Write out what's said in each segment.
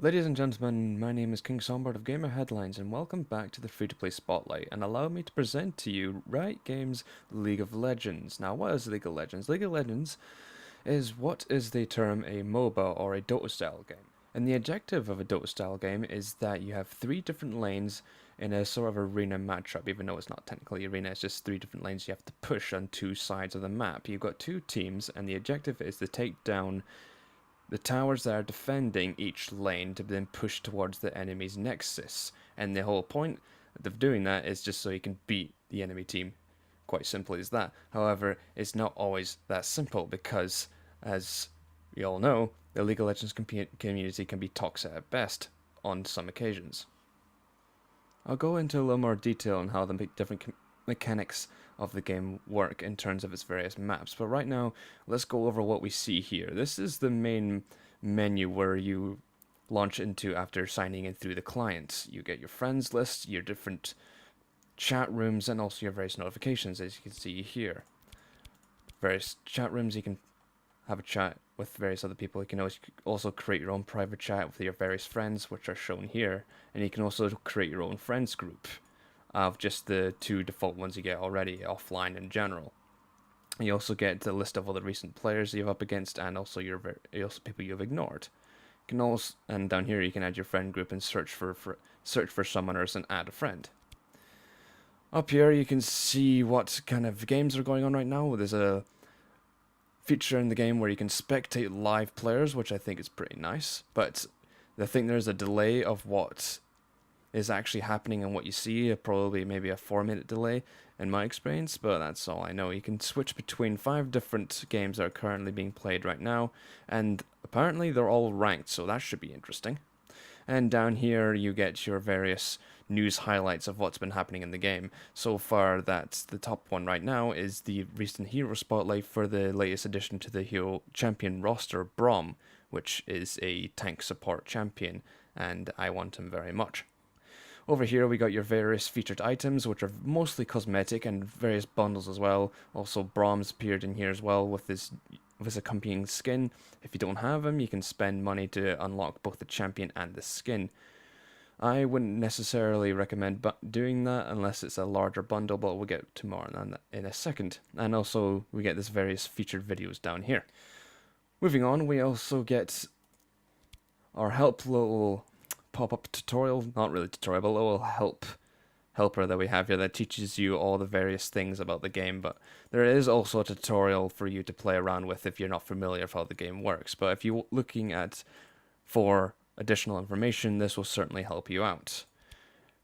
Ladies and gentlemen, my name is KingSongbird of Gamer Headlines, and welcome back to the Free-to-Play Spotlight, and allow me to present to you Riot Games' League of Legends. Now, what is League of Legends? League of Legends is what is the term a MOBA or a Dota-style game. And the objective of a Dota-style game is that you have three different lanes in a sort of arena matchup, even though it's not technically arena, it's just three different lanes you have to push on two sides of the map. You've got two teams, and the objective is to take down the towers that are defending each lane to then push towards the enemy's nexus. And the whole point of doing that is just so you can beat the enemy team. Quite simply as that. However, it's not always that simple because, as we all know, the League of Legends community can be toxic at best on some occasions. I'll go into a little more detail on how the different mechanics of the game work in terms of its various maps, but right now let's go over what we see here. This is the main menu where you launch into after signing in through the client. You get your friends list, your different chat rooms, and also your various notifications, as you can see here. Various chat rooms, you can have a chat with various other people. You can also create your own private chat with your various friends, which are shown here, and you can also create your own friends group of just the two default ones you get already offline in general. You also get the list of all the recent players you've up against, and also also people you've ignored. You can also, and down here you can add your friend group and search for summoners and add a friend. Up here you can see what kind of games are going on right now. There's a feature in the game where you can spectate live players, which I think is pretty nice, but I think there's a delay of what is actually happening and what you see, probably maybe a 4-minute delay in my experience, but that's all I know. You can switch between 5 different games that are currently being played right now, and apparently they're all ranked, so that should be interesting. And down here you get your various news highlights of what's been happening in the game. So far, that's the top one right now is the recent hero spotlight for the latest addition to the hero champion roster, BRAUM, which is a tank support champion, and I want him very much. Over here we got your various featured items, which are mostly cosmetic, and various bundles as well. Also, BRAUM's appeared in here as well with his accompanying skin. If you don't have him, you can spend money to unlock both the champion and the skin. I wouldn't necessarily recommend doing that unless it's a larger bundle, but we'll get to more on that in a second. And also, we get this various featured videos down here. Moving on, we also get our help little pop-up tutorial, not really tutorial, but a little helper that we have here that teaches you all the various things about the game, but there is also a tutorial for you to play around with if you're not familiar with how the game works. But if you're looking for additional information, this will certainly help you out.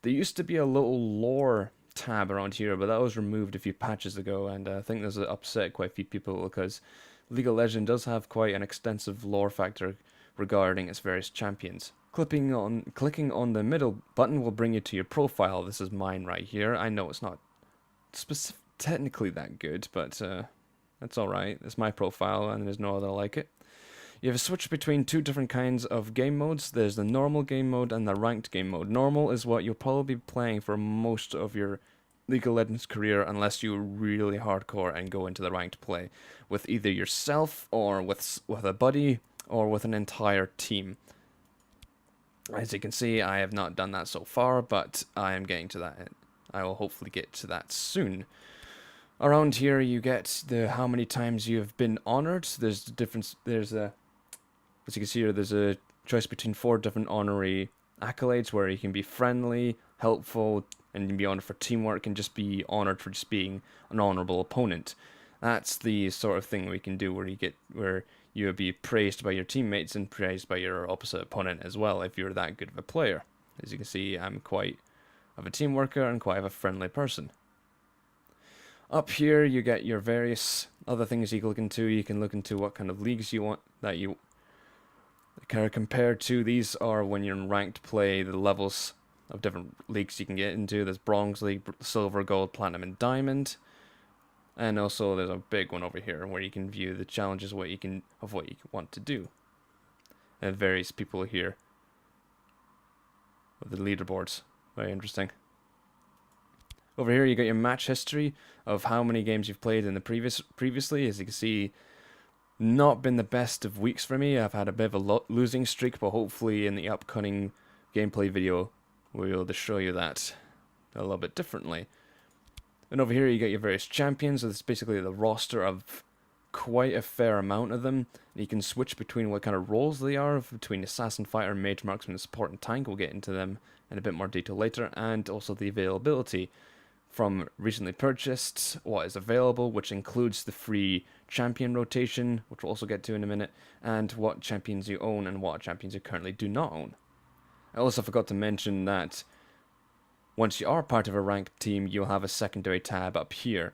There used to be a little lore tab around here, but that was removed a few patches ago, and I think this upset quite a few people because League of Legends does have quite an extensive lore factor regarding its various champions. Clicking on the middle button will bring you to your profile. This is mine right here. I know it's not technically that good, but that's alright. It's my profile and there's no other like it. You have a switch between two different kinds of game modes. There's the normal game mode and the ranked game mode. Normal is what you'll probably be playing for most of your League of Legends career unless you're really hardcore and go into the ranked play with either yourself or with a buddy or with an entire team. As you can see, I have not done that so far, but I am getting to that. I will hopefully get to that soon. Around here, you get the how many times you have been honored. There's the difference. As you can see here, there's a choice between 4 different honorary accolades where you can be friendly, helpful, and you can be honored for teamwork, and just be honored for just being an honorable opponent. That's the sort of thing we can do where you would be praised by your teammates and praised by your opposite opponent as well if you're that good of a player. As you can see, I'm quite of a team worker and quite of a friendly person. Up here you get your various other things you can look into. You can look into what kind of leagues you want that you kind of compared to. These are when you're in ranked play, the levels of different leagues you can get into. There's Bronze League, Silver, Gold, Platinum, and Diamond. And also there's a big one over here where you can view the challenges of what you want to do. And various people here with the leaderboards. Very interesting. Over here you got your match history of how many games you've played in the previously. As you can see, not been the best of weeks for me. I've had a bit of a losing streak, but hopefully in the upcoming gameplay video, we'll be able to show you that a little bit differently. And over here you get your various champions, so it's basically the roster of quite a fair amount of them. And you can switch between what kind of roles they are, between assassin, fighter, mage, marksman, support, and tank. We'll get into them in a bit more detail later, and also the availability from recently purchased, what is available, which includes the free champion rotation, which we'll also get to in a minute, and what champions you own and what champions you currently do not own. I also forgot to mention that once you are part of a ranked team, you'll have a secondary tab up here,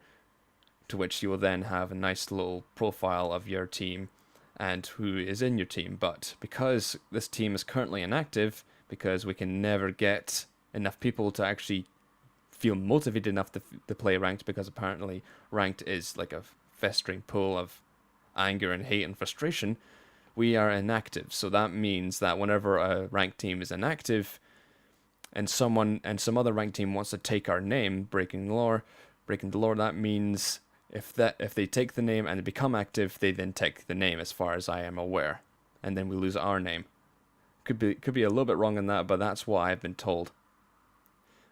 to which you will then have a nice little profile of your team and who is in your team. But because this team is currently inactive, because we can never get enough people to actually feel motivated enough to play ranked, because apparently ranked is like a festering pool of anger and hate and frustration, we are inactive. So that means that whenever a ranked team is inactive and some other ranked team wants to take our name, breaking the lore, that means if they take the name and they become active, they then take the name, as far as I am aware, and then we lose our name. Could be a little bit wrong in that, but that's what I've been told.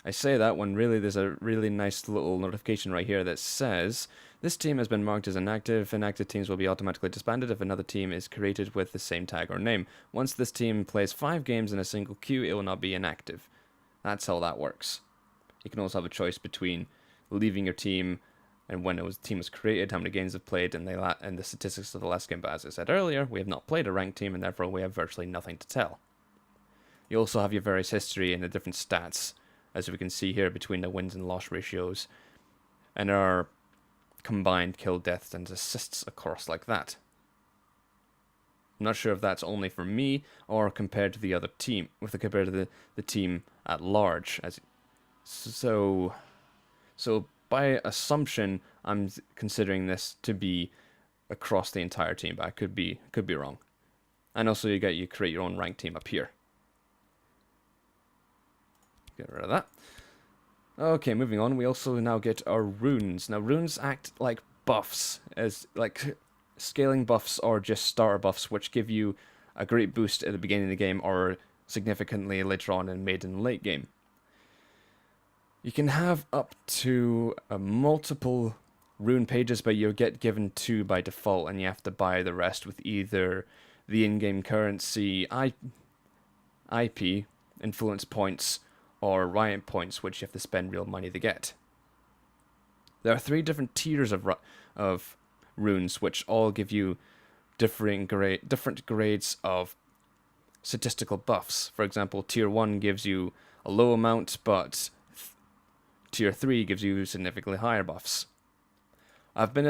I say that when really there's a really nice little notification right here that says, this team has been marked as inactive. Inactive teams will be automatically disbanded if another team is created with the same tag or name. Once this team plays 5 games in a single queue, it will not be inactive. That's how that works. You can also have a choice between leaving your team and when the team was created, how many games they've played, and the statistics of the last game. But as I said earlier, we have not played a ranked team, and therefore we have virtually nothing to tell. You also have your various history and the different stats, as we can see here, between the wins and loss ratios, and our combined kill, deaths, and assists across like that. I'm not sure if that's only for me or compared to the other team, compared to the team at large. So by assumption, I'm considering this to be across the entire team, but I could be wrong. And also you create your own ranked team up here. Get rid of that. Okay, moving on. We also now get our runes. Now, runes act like buffs, as like scaling buffs or just starter buffs, which give you a great boost at the beginning of the game or significantly later on in mid and late game. You can have up to multiple rune pages, but you'll get given 2 by default, and you have to buy the rest with either the in-game currency, IP, influence points, or Riot points, which you have to spend real money to get. There are 3 different tiers of runes, which all give you different grades of statistical buffs. For example, tier 1 gives you a low amount, but tier 3 gives you significantly higher buffs. I've been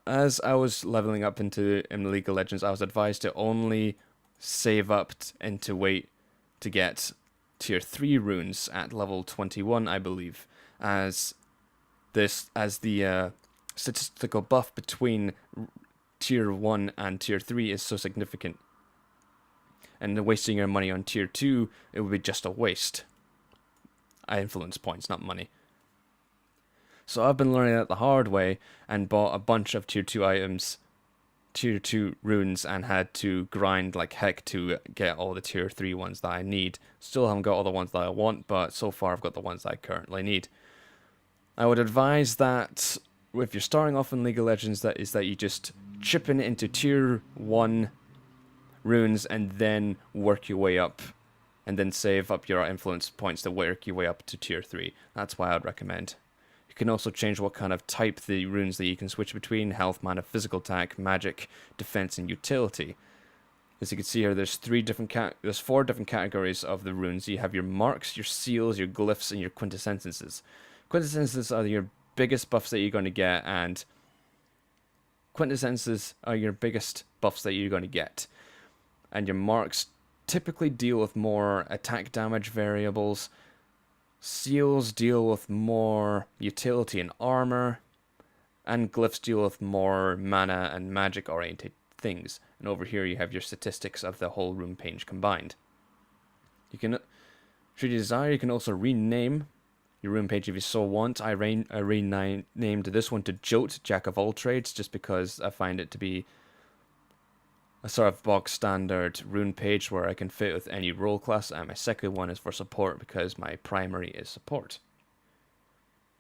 as I was leveling up in League of Legends, I was advised to only save up and to wait to get tier 3 runes at level 21, I believe, as the statistical buff between tier 1 and tier 3 is so significant. And wasting your money on tier 2, it would be just a waste. Influence points, not money. So I've been learning that the hard way and bought a bunch of tier 2 items, tier 2 runes, and had to grind like heck to get all the tier 3 ones that I need. Still haven't got all the ones that I want, but so far I've got the ones that I currently need. I would advise that if you're starting off in League of Legends, that you just chip in into tier 1 runes and then work your way up, and then save up your influence points to work your way up to tier 3. That's why I'd recommend. You can also change what kind of type the runes that you can switch between: health, mana, physical attack, magic, defense, and utility. As you can see here, there's 4 different categories of the runes. You have your marks, your seals, your glyphs, and your quintessences. Quintessences are your biggest buffs that you're going to get, and quintessences are your biggest buffs that you're going to get. And your marks typically deal with more attack damage variables. Seals deal with more utility and armor, and glyphs deal with more mana and magic oriented things. And over here you have your statistics of the whole rune page combined. You can, should you desire, you can also rename your rune page if you so want. I renamed this one to Jolt, Jack of all trades, just because I find it to be a sort of box standard rune page where I can fit with any role class, and my second one is for support because my primary is support.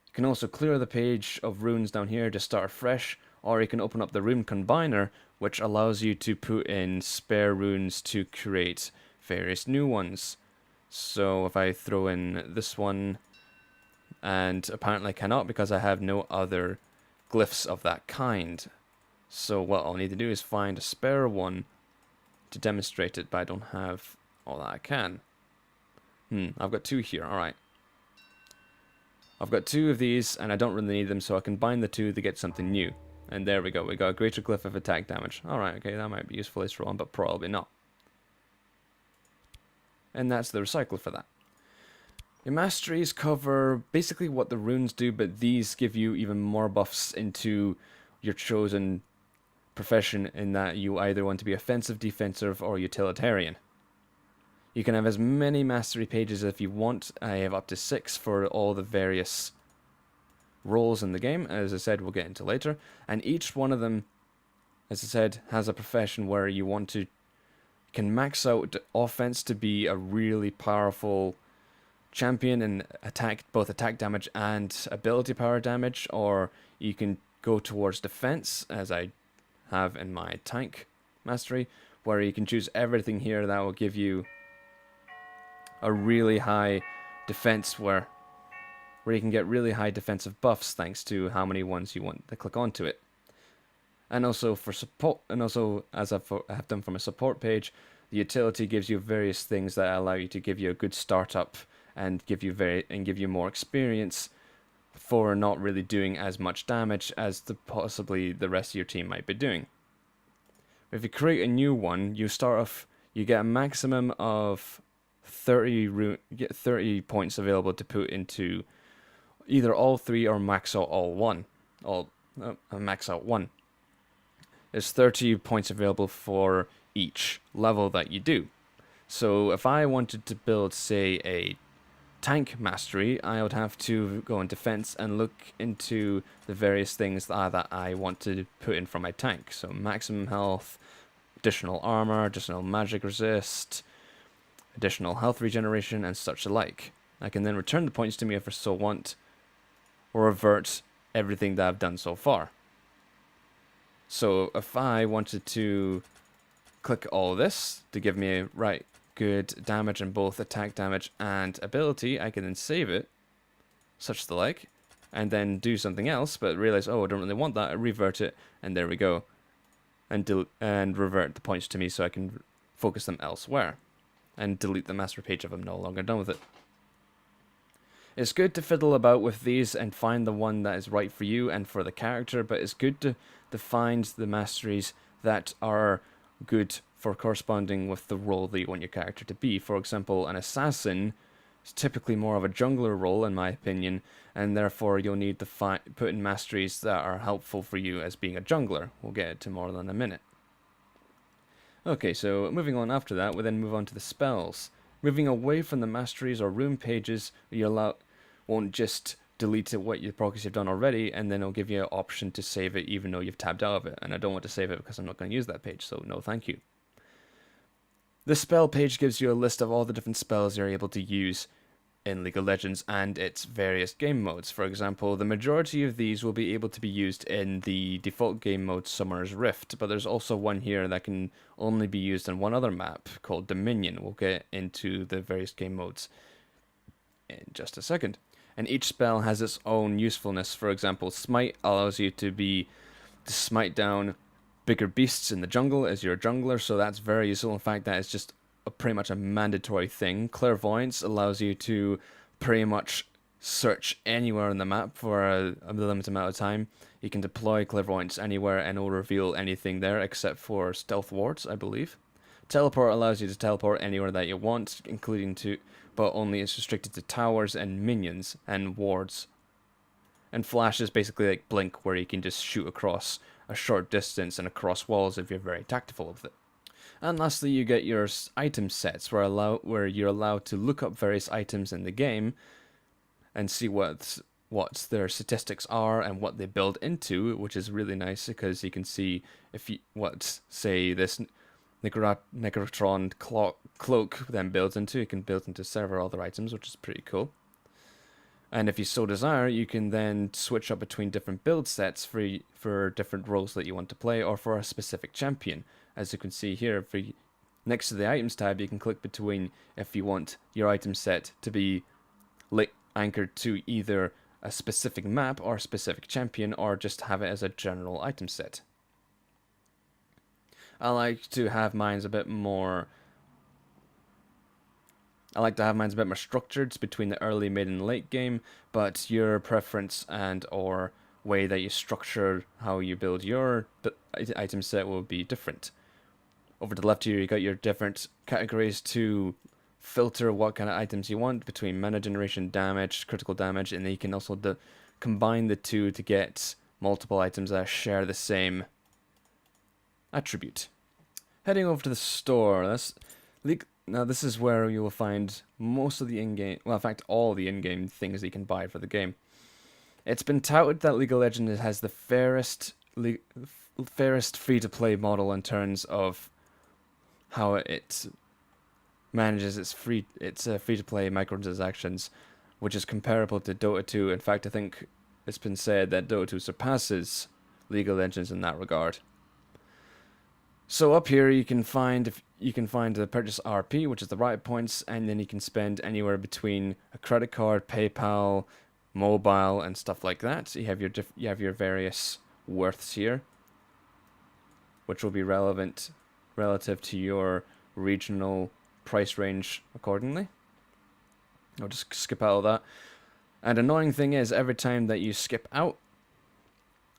You can also clear the page of runes down here to start fresh, or you can open up the rune combiner, which allows you to put in spare runes to create various new ones. So if I throw in this one, and apparently I cannot because I have no other glyphs of that kind. So what I'll need to do is find a spare one to demonstrate it, but I don't have all that I can. I've got two here, alright. I've got two of these, and I don't really need them, so I can bind the two to get something new. And there we go, we got a greater glyph of attack damage. Alright, okay, that might be useful later on, but probably not. And that's the recycle for that. Your masteries cover basically what the runes do, but these give you even more buffs into your chosen profession, in that you either want to be offensive, defensive, or utilitarian. You can have as many mastery pages if you want. I have up to 6 for all the various roles in the game, as I said, we'll get into later. And each one of them, as I said, has a profession where you want to can max out offense to be a really powerful champion and both attack damage and ability power damage, or you can go towards defense, as I have in my tank mastery, where you can choose everything here that will give you a really high defense, where you can get really high defensive buffs thanks to how many ones you want to click onto it. And also for support, and also as I have done from a support page, the utility gives you various things that allow you to give you a good startup and give you more experience for not really doing as much damage as possibly the rest of your team might be doing. If you create a new one, you start off, you get a maximum of 30 points available to put into either all 3 or max out all 1. Max out 1. There's 30 points available for each level that you do. So if I wanted to build, say, a tank mastery, I would have to go in defense and look into the various things that I want to put in for my tank. So maximum health, additional armor, additional magic resist, additional health regeneration, and such alike. I can then return the points to me if I so want, or revert everything that I've done so far. So if I wanted to click all this to give me good damage in both attack damage and ability, I can then save it, such the like, and then do something else, but realize, oh, I don't really want that, I revert it, and there we go, and revert the points to me so I can focus them elsewhere, and delete the master page if I'm no longer done with it. It's good to fiddle about with these and find the one that is right for you and for the character, but it's good to find the masteries that are good for corresponding with the role that you want your character to be. For example, an assassin is typically more of a jungler role, in my opinion, and therefore you'll need to put in masteries that are helpful for you as being a jungler. We'll get to more in a minute. Okay, so moving on after that, we then move on to the spells. Moving away from the masteries or rune pages, won't just delete what you progress you've done already, and then it'll give you an option to save it even though you've tabbed out of it. And I don't want to save it because I'm not going to use that page, so no thank you. The spell page gives you a list of all the different spells you're able to use in League of Legends and its various game modes. For example, the majority of these will be able to be used in the default game mode Summoner's Rift, but there's also one here that can only be used on one other map called Dominion. We'll get into the various game modes in just a second. And each spell has its own usefulness. For example, Smite allows you to smite down bigger beasts in the jungle as you're a jungler, so that's very useful. In fact, that is just pretty much a mandatory thing. Clairvoyance allows you to pretty much search anywhere on the map for a limited amount of time. You can deploy Clairvoyance anywhere and it'll reveal anything there except for stealth wards, I believe. Teleport allows you to teleport anywhere that you want, but only it's restricted to towers and minions and wards. And Flash is basically like Blink, where you can just shoot across a short distance and across walls if you're very tactful with it. And lastly, you get your item sets, where you're allowed to look up various items in the game and see what their statistics are and what they build into, which is really nice because you can see say this Necrotron cloak then builds into. You can build into several other items, which is pretty cool. And if you so desire, you can then switch up between different build sets for different roles that you want to play, or for a specific champion. As you can see here, next to the items tab, you can click between if you want your item set to be anchored to either a specific map or a specific champion, or just have it as a general item set. I like to have mine a bit more structured between the early, mid, and late game, but your preference and or way that you structure how you build your item set will be different. Over to the left here, you got your different categories to filter what kind of items you want between mana generation, damage, critical damage, and then you can also combine the two to get multiple items that share the same attribute. Heading over to the store, now this is where you will find most of the in-game, well in fact all the in-game things that you can buy for the game. It's been touted that League of Legends has the fairest free-to-play model in terms of how it manages its free-to-play microtransactions, which is comparable to Dota 2. In fact, I think it's been said that Dota 2 surpasses League of Legends in that regard. So up here you can find the purchase RP, which is the Riot points, and then you can spend anywhere between a credit card, PayPal, mobile, and stuff like that. So you have your various worths here, which will be relative to your regional price range accordingly. I'll just skip out of that. And annoying thing is, every time that you skip out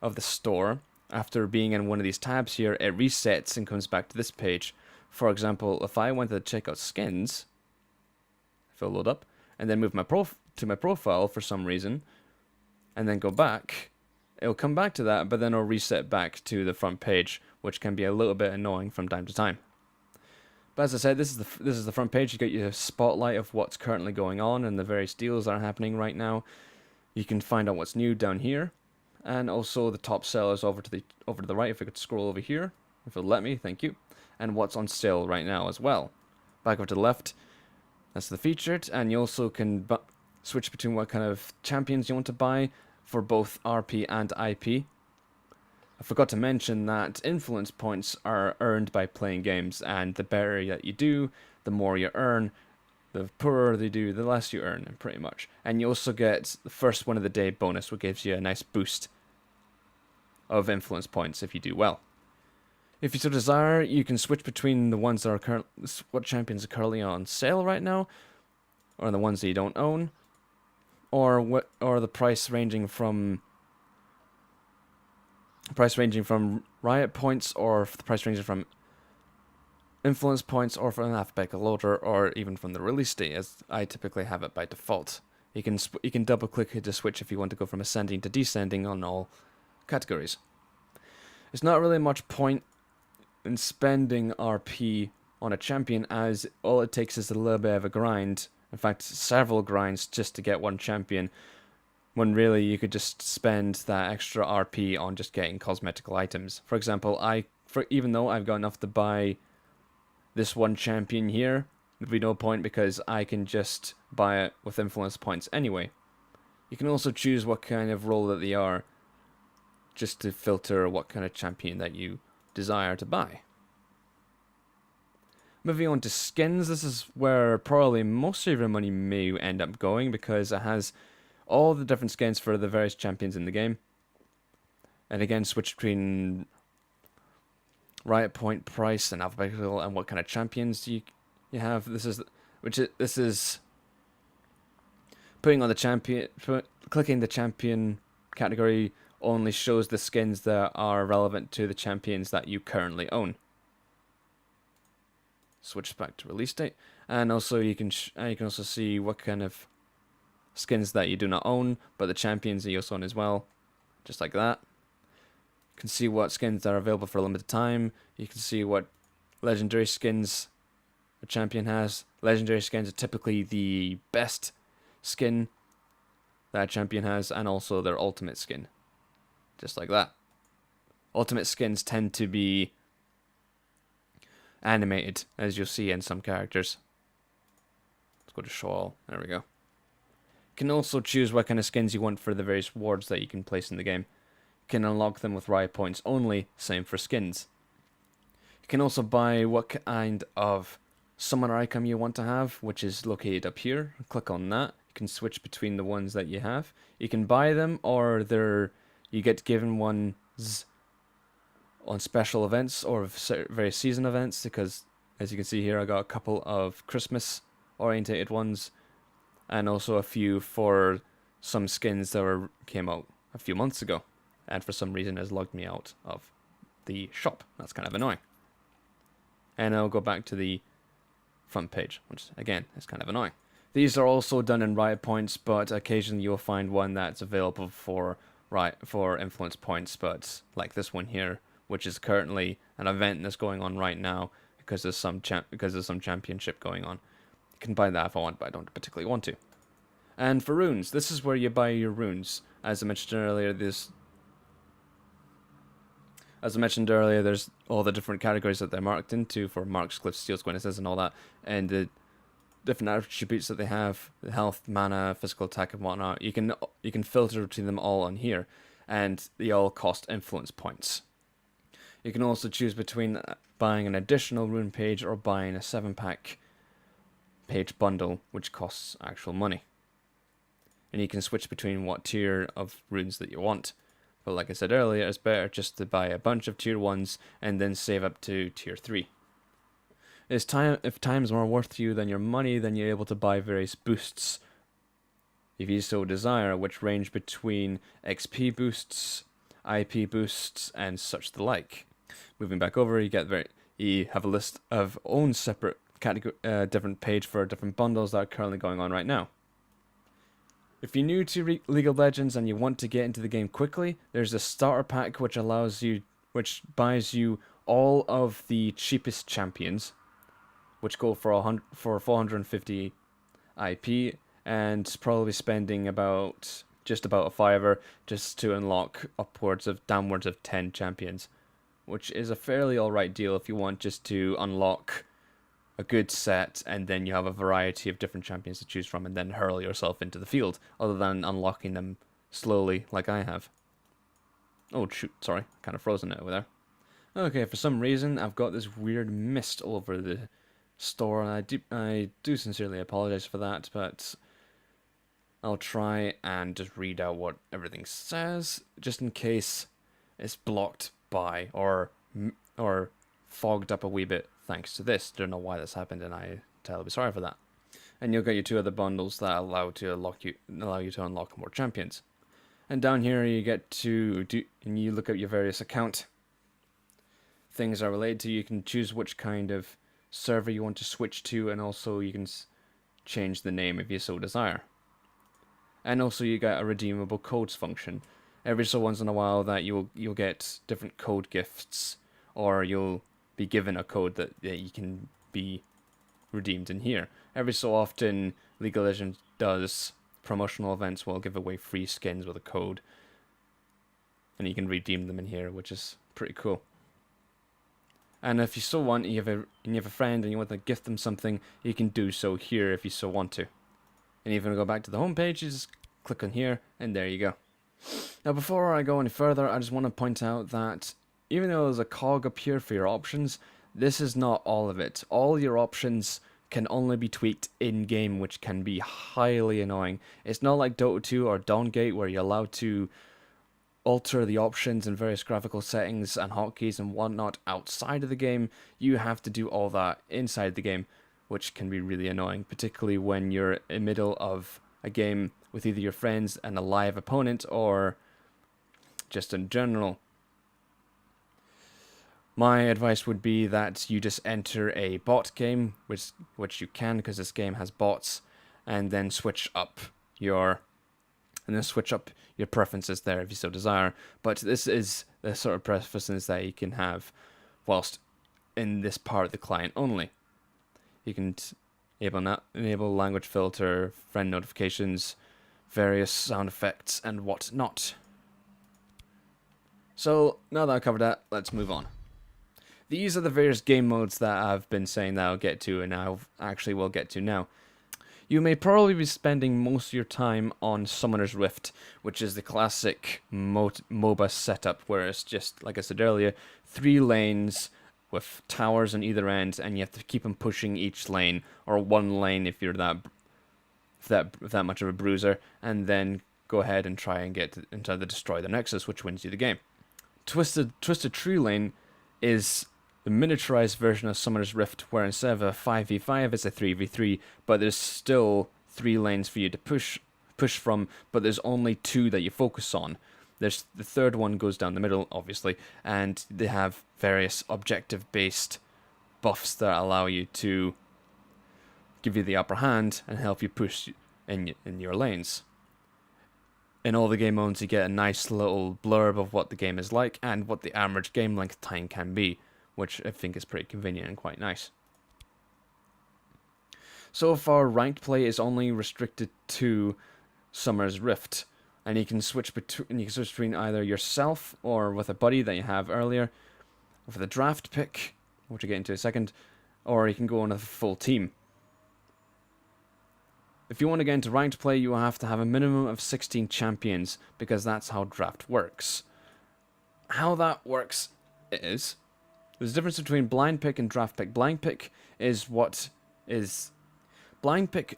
of the store, after being in one of these tabs here, it resets and comes back to this page. For example, if I wanted to check out skins, if I load up, and then move to my profile for some reason, and then go back, it'll come back to that, but then it'll reset back to the front page, which can be a little bit annoying from time to time. But as I said, this is the front page. You get your spotlight of what's currently going on and the various deals that are happening right now. You can find out what's new down here. And also the top sellers over to the right, if I could scroll over here, if it'll let me, thank you. And what's on sale right now as well. Back over to the left, that's the featured, and you also can switch between what kind of champions you want to buy for both RP and IP. I forgot to mention that influence points are earned by playing games, and the better that you do, the more you earn. The poorer they do, the less you earn, pretty much. And you also get the first one of the day bonus, which gives you a nice boost of influence points if you do well. If you so desire, you can switch between the ones that are what champions are currently on sale right now, or the ones that you don't own, or the price ranging from Riot points, or the price ranging from influence points, or from an alphabetical order, or even from the release date, as I typically have it by default. You can double click to switch if you want to go from ascending to descending on all categories. There's not really much point in spending RP on a champion, as all it takes is a little bit of a grind, in fact several grinds just to get one champion, when really you could just spend that extra RP on just getting cosmetical items. For example, even though I've got enough to buy this one champion here, there'd be no point because I can just buy it with influence points anyway. You can also choose what kind of role that they are, just to filter what kind of champion that you desire to buy. Moving on to skins, this is where probably most of your money may end up going, because it has all the different skins for the various champions in the game. And again, switch between Riot point price and alphabetical and what kind of champions you have. This is putting on the champion, clicking the champion category only shows the skins that are relevant to the champions that you currently own. Switch back to release date, and also you can also see what kind of skins that you do not own, but the champions that you also own as well, just like that. You can see what skins are available for a limited time. You can see what legendary skins a champion has. Legendary skins are typically the best skin that a champion has, and also their ultimate skin. Just like that. Ultimate skins tend to be animated, as you'll see in some characters. Let's go to show all. There we go. You can also choose what kind of skins you want for the various wards that you can place in the game. You can unlock them with Riot points only, same for skins. You can also buy what kind of summoner icon you want to have, which is located up here. Click on that. You can switch between the ones that you have. You can buy them, or you get given ones on special events or various season events, because as you can see here, I got a couple of Christmas orientated ones, and also a few for some skins that came out a few months ago, and for some reason has logged me out of the shop. That's kind of annoying. And I'll go back to the front page, which again is kind of annoying. These are also done in Riot points, but occasionally you'll find one that's available for influence points, but like this one here, which is currently an event that's going on right now because there's some championship going on. You can buy that if I want, but I don't particularly want to. And for runes, this is where you buy your runes. As I mentioned earlier, there's all the different categories that they're marked into for marks, glyphs, steals, gwynnesses, and all that, and the different attributes that they have, the health, mana, physical attack, and whatnot. You can filter between them all on here, and they all cost influence points. You can also choose between buying an additional rune page or buying a 7-pack page bundle, which costs actual money. And you can switch between what tier of runes that you want. But like I said earlier, it's better just to buy a bunch of tier 1s and then save up to tier 3. If time is more worth to you than your money, then you're able to buy various boosts, if you so desire, which range between XP boosts, IP boosts, and such the like. Moving back over, you have a list of own separate different page for different bundles that are currently going on right now. If you're new to League of Legends and you want to get into the game quickly, there's a starter pack which buys you all of the cheapest champions, which go for 450 IP, and probably spending just about a $5 just to unlock downwards of 10 champions, which is a fairly alright deal if you want just to unlock a good set, and then you have a variety of different champions to choose from, and then hurl yourself into the field, other than unlocking them slowly like I have. Oh shoot, sorry, kind of frozen it over there. Okay, for some reason I've got this weird mist all over the store, and I do sincerely apologize for that, but I'll try and just read out what everything says, just in case it's blocked by or fogged up a wee bit thanks to this. Don't know why this happened, and I'm terribly sorry for that. And you'll get your 2 other bundles that allow you to unlock more champions. And down here you get and you look at your various account things are related to. You can choose which kind of server you want to switch to, and also you can change the name if you so desire. And also you get a redeemable codes function. Every so once in a while that you'll get different code gifts, or you'll be given a code that you can be redeemed in here. Every so often, League of Legends does promotional events will give away free skins with a code, and you can redeem them in here, which is pretty cool. And if you so want, you have a friend and you want to gift them something, you can do so here if you so want to. And if you want to go back to the home page, you just click on here, and there you go. Now, before I go any further, I just want to point out that even though there's a cog up here for your options, this is not all of it. All your options can only be tweaked in-game, which can be highly annoying. It's not like Dota 2 or Dawngate, where you're allowed to alter the options and various graphical settings and hotkeys and whatnot outside of the game. You have to do all that inside the game, which can be really annoying, particularly when you're in the middle of a game with either your friends and a live opponent, or just in general. My advice would be that you just enter a bot game, which you can because this game has bots, and then switch up your preferences there if you so desire. But this is the sort of preferences that you can have whilst in this part of the client only. You can enable language filter, friend notifications, various sound effects, and whatnot. So now that I've covered that, let's move on. These are the various game modes that I've been saying that I'll get to, and I actually will get to now. You may probably be spending most of your time on Summoner's Rift, which is the classic MOBA setup, where it's just, like I said earlier, 3 lanes with towers on either end, and you have to keep them pushing each lane, or 1 lane if you're that much of a bruiser, and then go ahead and try and get into the destroy the Nexus, which wins you the game. Twisted Tree Lane is the miniaturized version of Summoner's Rift, where instead of a 5v5, it's a 3v3, but there's still 3 lanes for you to push from, but there's only 2 that you focus on. There's the third one goes down the middle, obviously, and they have various objective-based buffs that allow you to give you the upper hand and help you push in your lanes. In all the game modes, you get a nice little blurb of what the game is like and what the average game length time can be, which I think is pretty convenient and quite nice. So far, ranked play is only restricted to Summoner's Rift, and you can switch between either yourself or with a buddy that you have earlier, with a draft pick, which I'll get into in a second, or you can go on a full team. If you want to get into ranked play, you will have to have a minimum of 16 champions, because that's how draft works. How that works is, there's a difference between blind pick and draft pick. Blind pick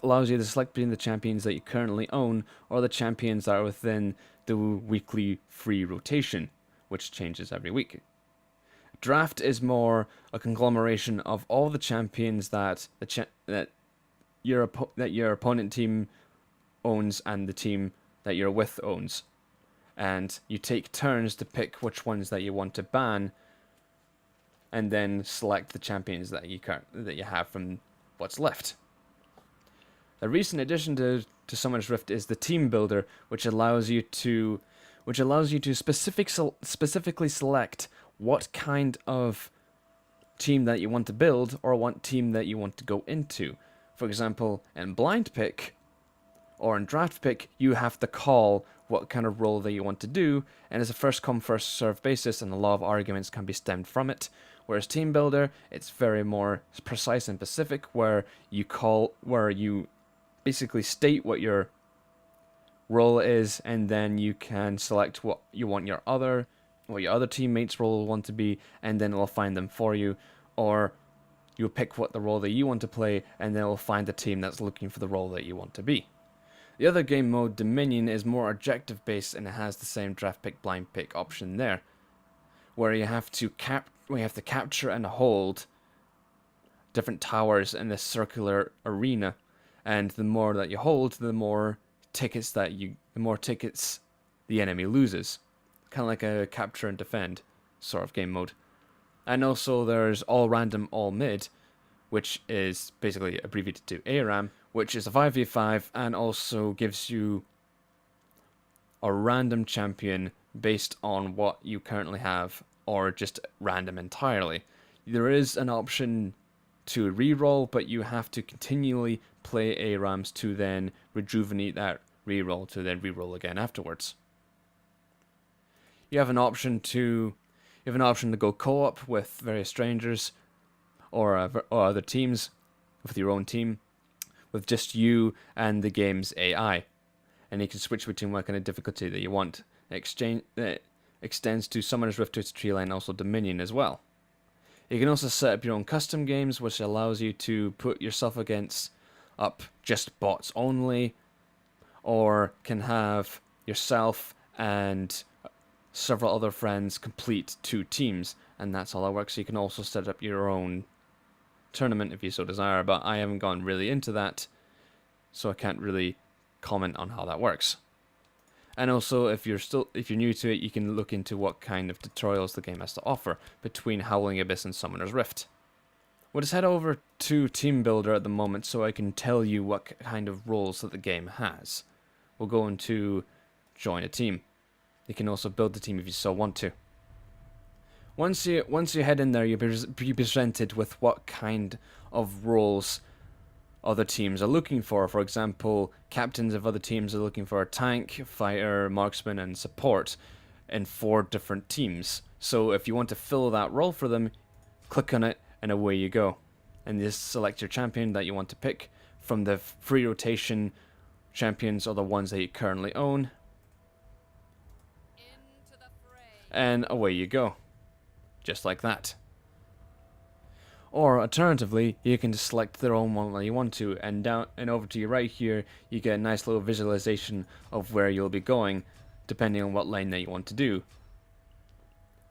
allows you to select between the champions that you currently own, or the champions that are within the weekly free rotation, which changes every week. Draft is more a conglomeration of all the champions that your opponent team owns and the team that you're with owns, and you take turns to pick which ones that you want to ban, and then select the champions that you have from what's left. A recent addition to Summoner's Rift is the Team Builder, which allows you to specifically select what kind of team that you want to build or what team that you want to go into. For example, in blind pick or in draft pick, you have to call what kind of role that you want to do, and it's a first come first serve basis, and a lot of arguments can be stemmed from it. Whereas team builder, it's very more precise and specific, where you basically state what your role is, and then you can select what your other teammates' role will want to be, and then it'll find them for you, or you'll pick what the role that you want to play, and then it'll find the team that's looking for the role that you want to be. The other game mode, Dominion, is more objective based, and it has the same draft pick blind pick option there, where you have to capture and hold different towers in this circular arena, and the more that you hold, the more tickets the enemy loses. Kind of like a capture and defend sort of game mode. And also there's all random, all mid, which is basically abbreviated to ARAM, which is a 5v5 and also gives you a random champion based on what you currently have, or just random entirely. There is an option to reroll, but you have to continually play ARAMs to then rejuvenate that reroll to then reroll again afterwards. You have an option to go co-op with various strangers or other teams with your own team, with just you and the game's AI, and you can switch between what kind of difficulty that you want. It extends to Summoner's Rift, Twisted Tree Line, also Dominion as well. You can also set up your own custom games, which allows you to put yourself against just bots only, or can have yourself and several other friends complete 2 teams, and that's how that works. So you can also set up your own tournament if you so desire, but I haven't gone really into that, so I can't really comment on how that works. And also, if you're new to it, you can look into what kind of tutorials the game has to offer between Howling Abyss and Summoner's Rift. We'll just head over to Team Builder at the moment so I can tell you what kind of roles that the game has. We'll go into Join a Team. You can also build the team if you so want to. Once you head in there, you'll be presented with what kind of roles other teams are looking for. For example, captains of other teams are looking for a tank, fighter, marksman, and support in 4 different teams. So if you want to fill that role for them, click on it, and away you go. And just select your champion that you want to pick from the free rotation champions or the ones that you currently own. And away you go. Just like that. Or alternatively, you can just select their own one that you want to, and down and over to your right here, you get a nice little visualization of where you'll be going, depending on what lane that you want to do.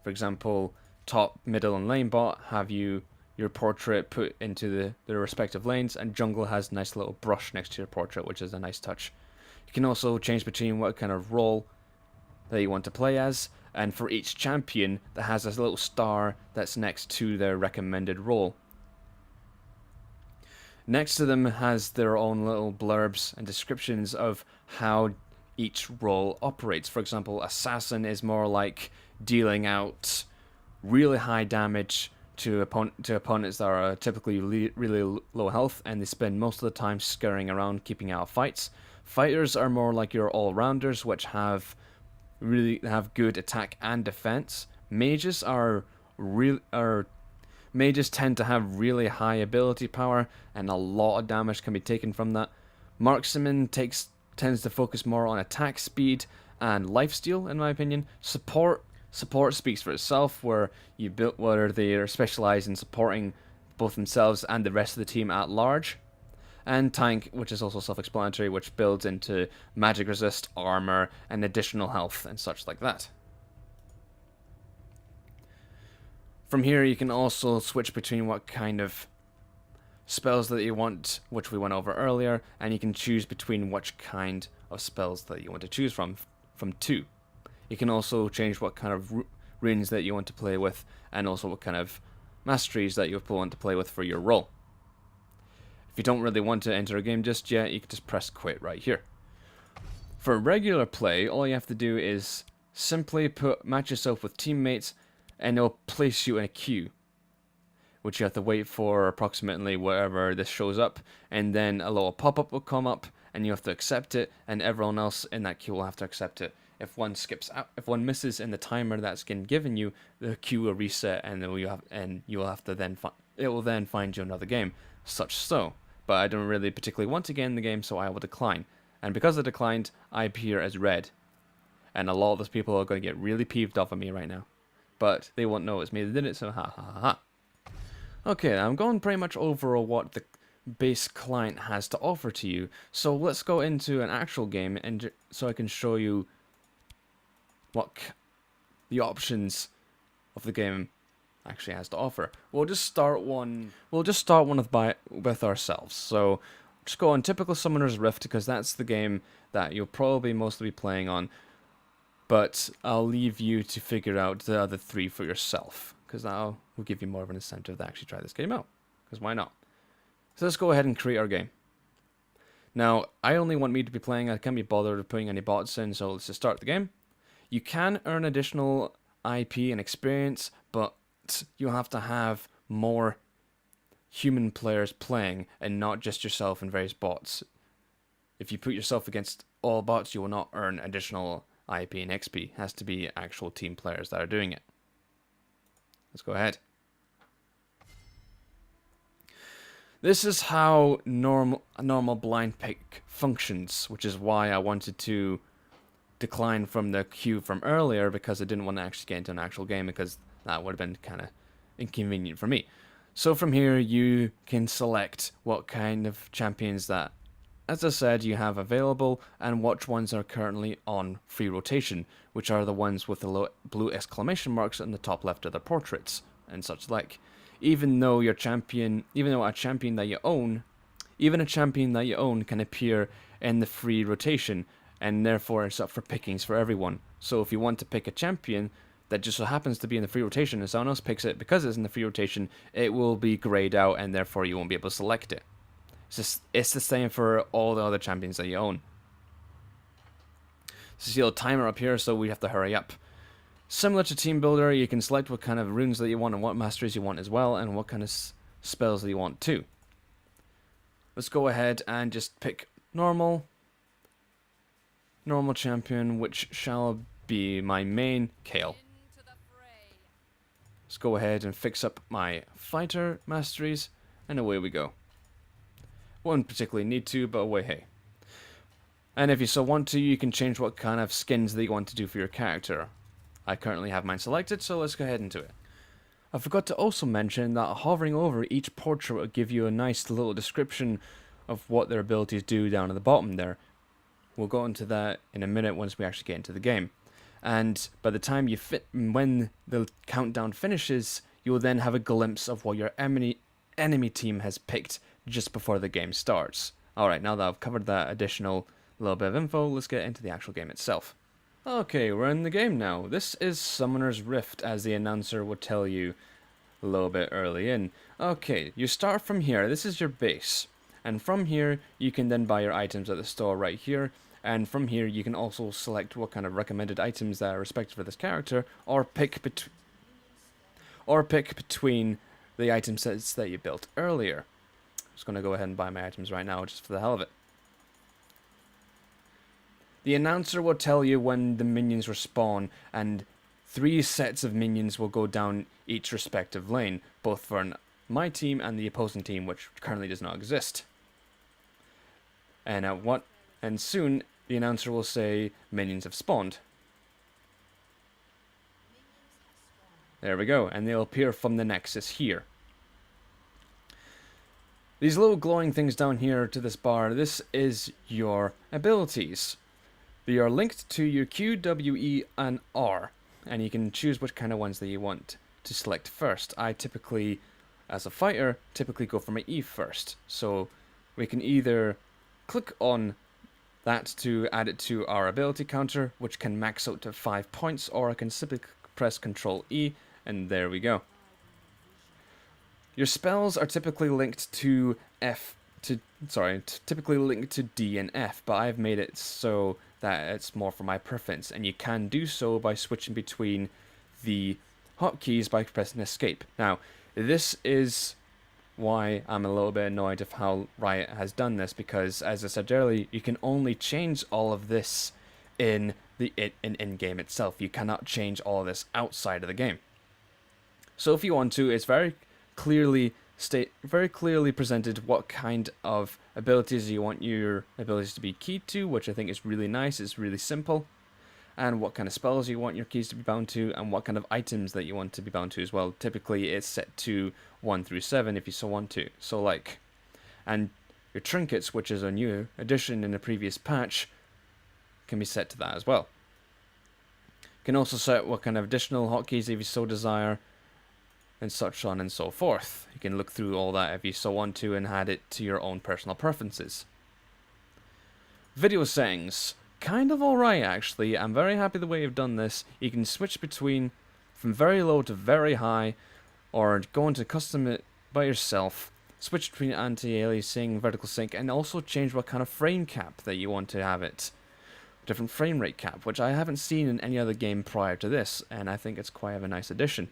For example, top, middle, and lane bot have your portrait put into the respective lanes, and jungle has a nice little brush next to your portrait, which is a nice touch. You can also change between what kind of role that you want to play as, and for each champion that has a little star that's next to their recommended role. Next to them has their own little blurbs and descriptions of how each role operates. For example, assassin is more like dealing out really high damage to opponents that are typically really low health, and they spend most of the time scurrying around keeping out of fights. Fighters are more like your all-rounders, which have good attack and defense. Mages mages tend to have really high ability power, and a lot of damage can be taken from that. Marksman tends to focus more on attack speed and lifesteal, in my opinion. Support speaks for itself, where they are specialized in supporting both themselves and the rest of the team at large. And tank, which is also self-explanatory, which builds into magic resist, armor, and additional health, and such like that. From here, you can also switch between what kind of spells that you want, which we went over earlier, and you can choose between which kind of spells that you want to choose from two. You can also change what kind of runes that you want to play with, and also what kind of masteries that you want to play with for your role. If you don't really want to enter a game just yet, you can just press quit right here. For regular play, all you have to do is simply match yourself with teammates, and it'll place you in a queue, which you have to wait for approximately wherever this shows up, and then a little pop-up will come up, and you have to accept it, and everyone else in that queue will have to accept it. If one skips out, if one misses in the timer that's been given you, the queue will reset, and it will then find you another game, such so. But I don't really particularly want to get in the game, so I will decline. And because I declined, I appear as red. And a lot of those people are going to get really peeved off of me right now. But they won't know it's me that did it, so ha ha ha ha. Okay, I'm going pretty much over what the base client has to offer to you. So let's go into an actual game, and so I can show you what the options of the game actually has to offer. We'll just start one with ourselves. So just go on typical Summoner's Rift, because that's the game that you'll probably mostly be playing on. But I'll leave you to figure out the other three for yourself, because that will give you more of an incentive to actually try this game out. Because why not? So let's go ahead and create our game. Now, I only want me to be playing. I can't be bothered with putting any bots in, so let's just start the game. You can earn additional IP and experience, but you'll have to have more human players playing and not just yourself and various bots. If you put yourself against all bots, you will not earn additional IP and XP. It has to be actual team players that are doing it. Let's go ahead. This is how a normal blind pick functions, which is why I wanted to decline from the queue from earlier, because I didn't want to actually get into an actual game, because that would have been kind of inconvenient for me. So from here, you can select what kind of champions that, as I said, you have available, and which ones are currently on free rotation, which are the ones with the blue exclamation marks on the top left of their portraits, and such like. Even though a champion that you own can appear in the free rotation, and therefore it's up for pickings for everyone. So if you want to pick a champion that just so happens to be in the free rotation and someone else picks it because it's in the free rotation, it will be grayed out, and therefore you won't be able to select it. It's the same for all the other champions that you own. So see a little timer up here, so we have to hurry up. Similar to Team Builder, you can select what kind of runes that you want and what masteries you want as well, and what kind of spells that you want too. Let's go ahead and just pick normal champion, which shall be my main Kale. Let's go ahead and fix up my fighter masteries, and away we go. Won't particularly need to, but away hey. And if you so want to, you can change what kind of skins that you want to do for your character. I currently have mine selected, so let's go ahead and do it. I forgot to also mention that hovering over each portrait will give you a nice little description of what their abilities do down at the bottom there. We'll go into that in a minute once we actually get into the game. And by the time when the countdown finishes, you will then have a glimpse of what your enemy team has picked just before the game starts. Alright, now that I've covered that additional little bit of info, let's get into the actual game itself. Okay, we're in the game now. This is Summoner's Rift, as the announcer would tell you a little bit early in. Okay, you start from here. This is your base. And from here, you can then buy your items at the store right here. And from here, you can also select what kind of recommended items that are respected for this character, or pick between the item sets that you built earlier. I'm just going to go ahead and buy my items right now, just for the hell of it. The announcer will tell you when the minions respawn, and 3 sets of minions will go down each respective lane, both for my team and the opposing team, which currently does not exist. And soon the announcer will say minions have spawned. There we go, and they'll appear from the nexus here. These little glowing things down here to this bar, this is your abilities. They are linked to your Q, W, E, and R, and you can choose which kind of ones that you want to select first. I typically, as a fighter, go for my E first. So we can either click on that to add it to our ability counter, which can max out to 5 points, or I can simply press Ctrl E, and there we go. Your spells are typically linked to typically linked to D and F, but I've made it so that it's more for my preference, and you can do so by switching between the hotkeys by pressing escape. Now, this is why I'm a little bit annoyed of how Riot has done this, because as I said earlier, you can only change all of this in the in-game itself. You cannot change all of this outside of the game. So if you want to, it's very clearly presented what kind of abilities you want your abilities to be keyed to, which I think is really nice. It's really simple. And what kind of spells you want your keys to be bound to, and what kind of items that you want to be bound to as well. Typically it's set to 1 through 7 if you so want to. And your trinkets, which is a new addition in a previous patch, can be set to that as well. You can also set what kind of additional hotkeys if you so desire, and such on and so forth. You can look through all that if you so want to and add it to your own personal preferences. Video settings. Kind of alright actually. I'm very happy the way you've done this. You can switch between from very low to very high, or go into custom it by yourself. Switch between anti-aliasing, vertical sync, and also change what kind of frame cap that you want to have it. Different frame rate cap, which I haven't seen in any other game prior to this, and I think it's quite a nice addition.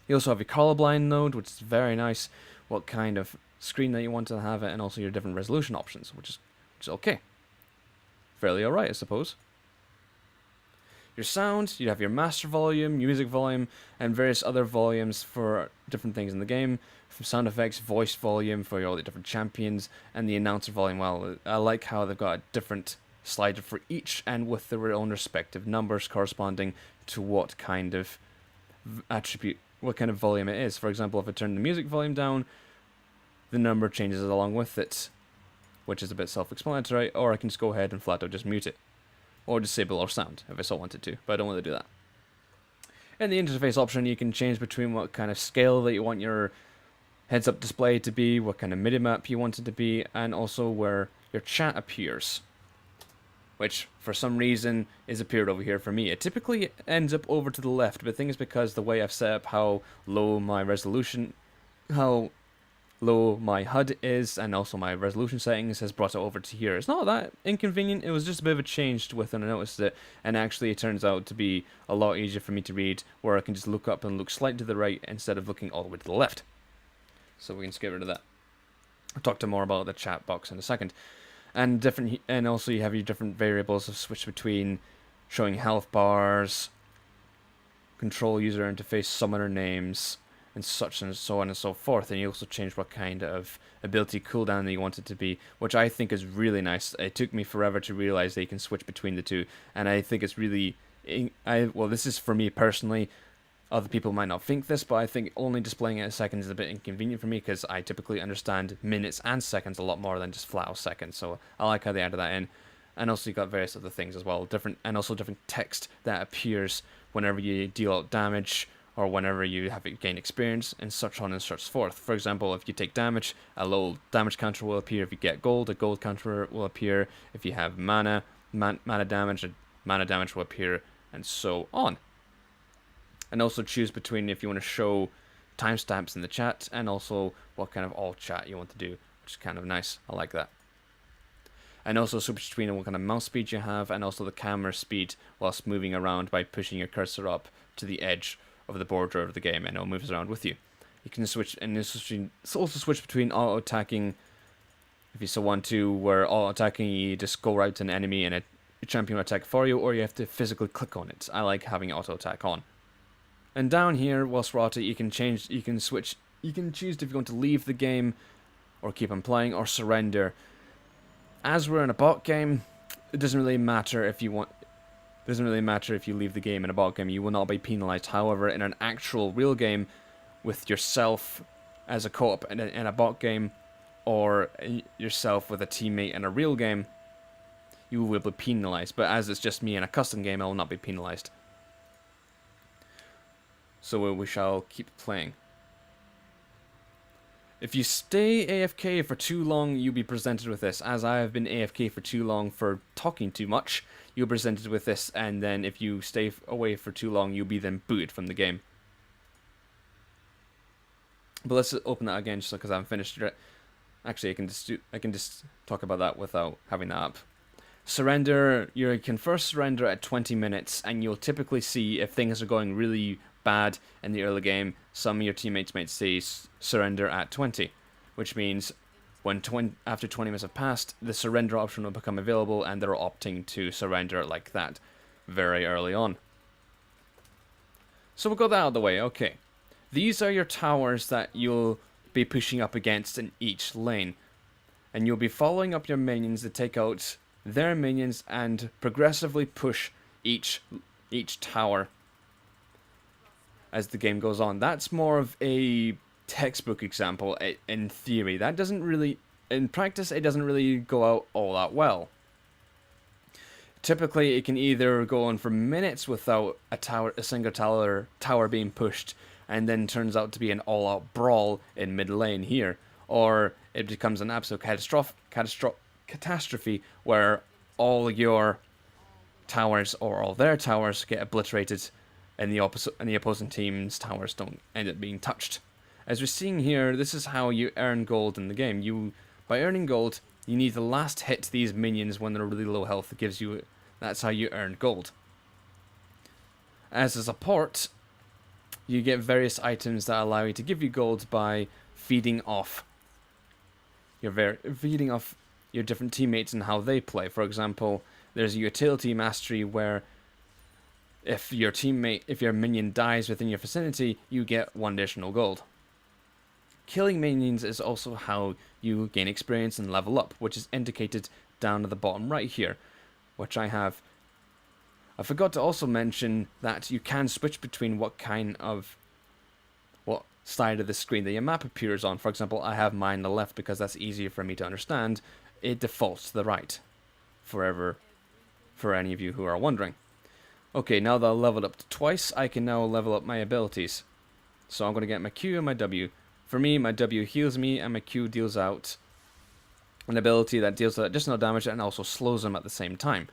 You also have your colorblind node, which is very nice, what kind of screen that you want to have it, and also your different resolution options, which is okay. Fairly alright, I suppose. Your sound, you have your master volume, music volume, and various other volumes for different things in the game. From sound effects, voice volume for all the different champions, and the announcer volume. Well, I like how they've got a different slider for each, and with their own respective numbers corresponding to what kind of attribute, what kind of volume it is. For example, if I turn the music volume down, the number changes along with it, which is a bit self-explanatory, or I can just go ahead and flat out just mute it, or disable our sound if I so wanted to, but I don't want to do that. In the interface option, you can change between what kind of scale that you want your heads-up display to be, what kind of midi-map you want it to be, and also where your chat appears, which for some reason is appeared over here for me. It typically ends up over to the left, but the thing is, because the way I've set up how low my resolution, how low my HUD is, and also my resolution settings, has brought it over to here. It's not that inconvenient, it was just a bit of a change with when I noticed it, and actually it turns out to be a lot easier for me to read, where I can just look up and look slightly to the right instead of looking all the way to the left. So we can just get rid of that. I'll talk to more about the chat box in a second. And also you have your different variables of switch between showing health bars, control user interface, summoner names, and such and so on and so forth. And you also change what kind of ability cooldown that you want it to be, which I think is really nice. It took me forever to realize that you can switch between the two, and I think it's really, well, this is for me personally. Other people might not think this, but I think only displaying it as seconds is a bit inconvenient for me because I typically understand minutes and seconds a lot more than just flat out seconds. So I like how they added that in. And also you got various other things as well, different text that appears whenever you deal out damage or whenever you have gain experience, and such on and such forth. For example, if you take damage, a little damage counter will appear. If you get gold, a gold counter will appear. If you have mana damage, a mana damage will appear, and so on. And also choose between if you want to show timestamps in the chat and also what kind of alt chat you want to do, which is kind of nice. I like that. And also switch between what kind of mouse speed you have and also the camera speed whilst moving around by pushing your cursor up to the edge of the border of the game, and it moves around with you. You can switch, and also switch between auto attacking if you so want to, where auto attacking you just go right to an enemy and a champion will attack for you, or you have to physically click on it. I like having auto attack on. And down here, whilst we're at it, you can choose if you want to leave the game, or keep on playing, or surrender. As we're in a bot game, it doesn't really matter if you want. Doesn't really matter if you leave the game in a bot game. You will not be penalized. However, in an actual real game, with yourself as a co-op in a bot game, or yourself with a teammate in a real game, you will be penalized. But as it's just me in a custom game, I will not be penalized. So we shall keep playing. If you stay AFK for too long, you'll be presented with this. As I have been AFK for too long for talking too much, you're presented with this, and then if you stay away for too long, you'll be then booted from the game. But let's open that again, just because I haven't finished it. Actually, I can just talk about that without having that up. Surrender. You can first surrender at 20 minutes, and you'll typically see if things are going really bad in the early game, some of your teammates might say surrender at 20, which means when after 20 minutes have passed, the surrender option will become available, and they're opting to surrender like that very early on. So we'll go that out of the way. Okay, these are your towers that you'll be pushing up against in each lane, and you'll be following up your minions to take out their minions and progressively push each tower as the game goes on. That's more of a textbook example in theory. That doesn't really, in practice, it doesn't really go out all that well. Typically, it can either go on for minutes without a single tower being pushed, and then turns out to be an all-out brawl in mid lane here, or it becomes an absolute catastrophe where all your towers or all their towers get obliterated, and the opposing team's towers don't end up being touched. As we're seeing here, this is how you earn gold in the game. By earning gold, you need to last hit these minions when they're really low health. That's how you earn gold. As a support, you get various items that allow you to give you gold by feeding off your different teammates and how they play. For example, there's a utility mastery where if your minion dies within your vicinity, you get 1 additional gold. Killing minions is also how you gain experience and level up, which is indicated down at the bottom right here, which I have. I forgot to also mention that you can switch between what side of the screen that your map appears on. For example, I have mine on the left because that's easier for me to understand. It defaults to the right, forever, for any of you who are wondering. Okay, now that I've leveled up to twice, I can now level up my abilities. So I'm going to get my Q and my W. For me, my W heals me, and my Q deals out an ability that deals out additional damage and also slows them at the same time.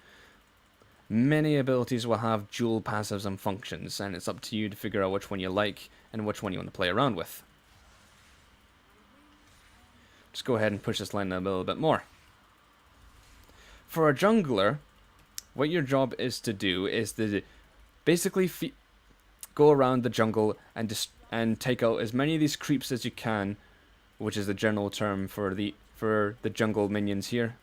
Many abilities will have dual passives and functions, and it's up to you to figure out which one you like and which one you want to play around with. Just go ahead and push this line a little bit more. For a jungler, what your job is to do is to basically go around the jungle and take out as many of these creeps as you can, which is the general term for the jungle minions here,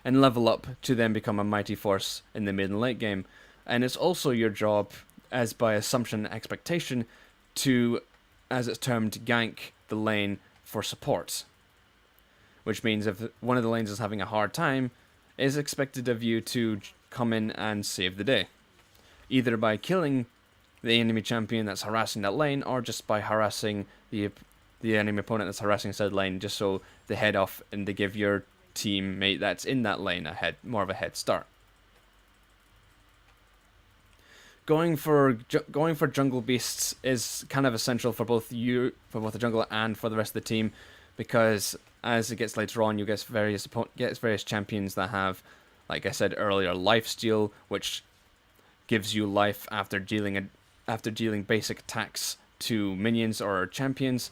and level up to then become a mighty force in the mid and late game. And it's also your job, as by assumption and expectation, to, as it's termed, gank the lane for support. Which means if one of the lanes is having a hard time, it is expected of you to come in and save the day. Either by killing the enemy champion that's harassing that lane, or just by harassing the enemy opponent that's harassing said lane, just so they head off and they give your teammate that's in that lane more of a head start. Going for jungle beasts is kind of essential for both the jungler and for the rest of the team, because as it gets later on, you get various champions that have, like I said earlier, lifesteal, which gives you life after dealing basic attacks to minions or champions,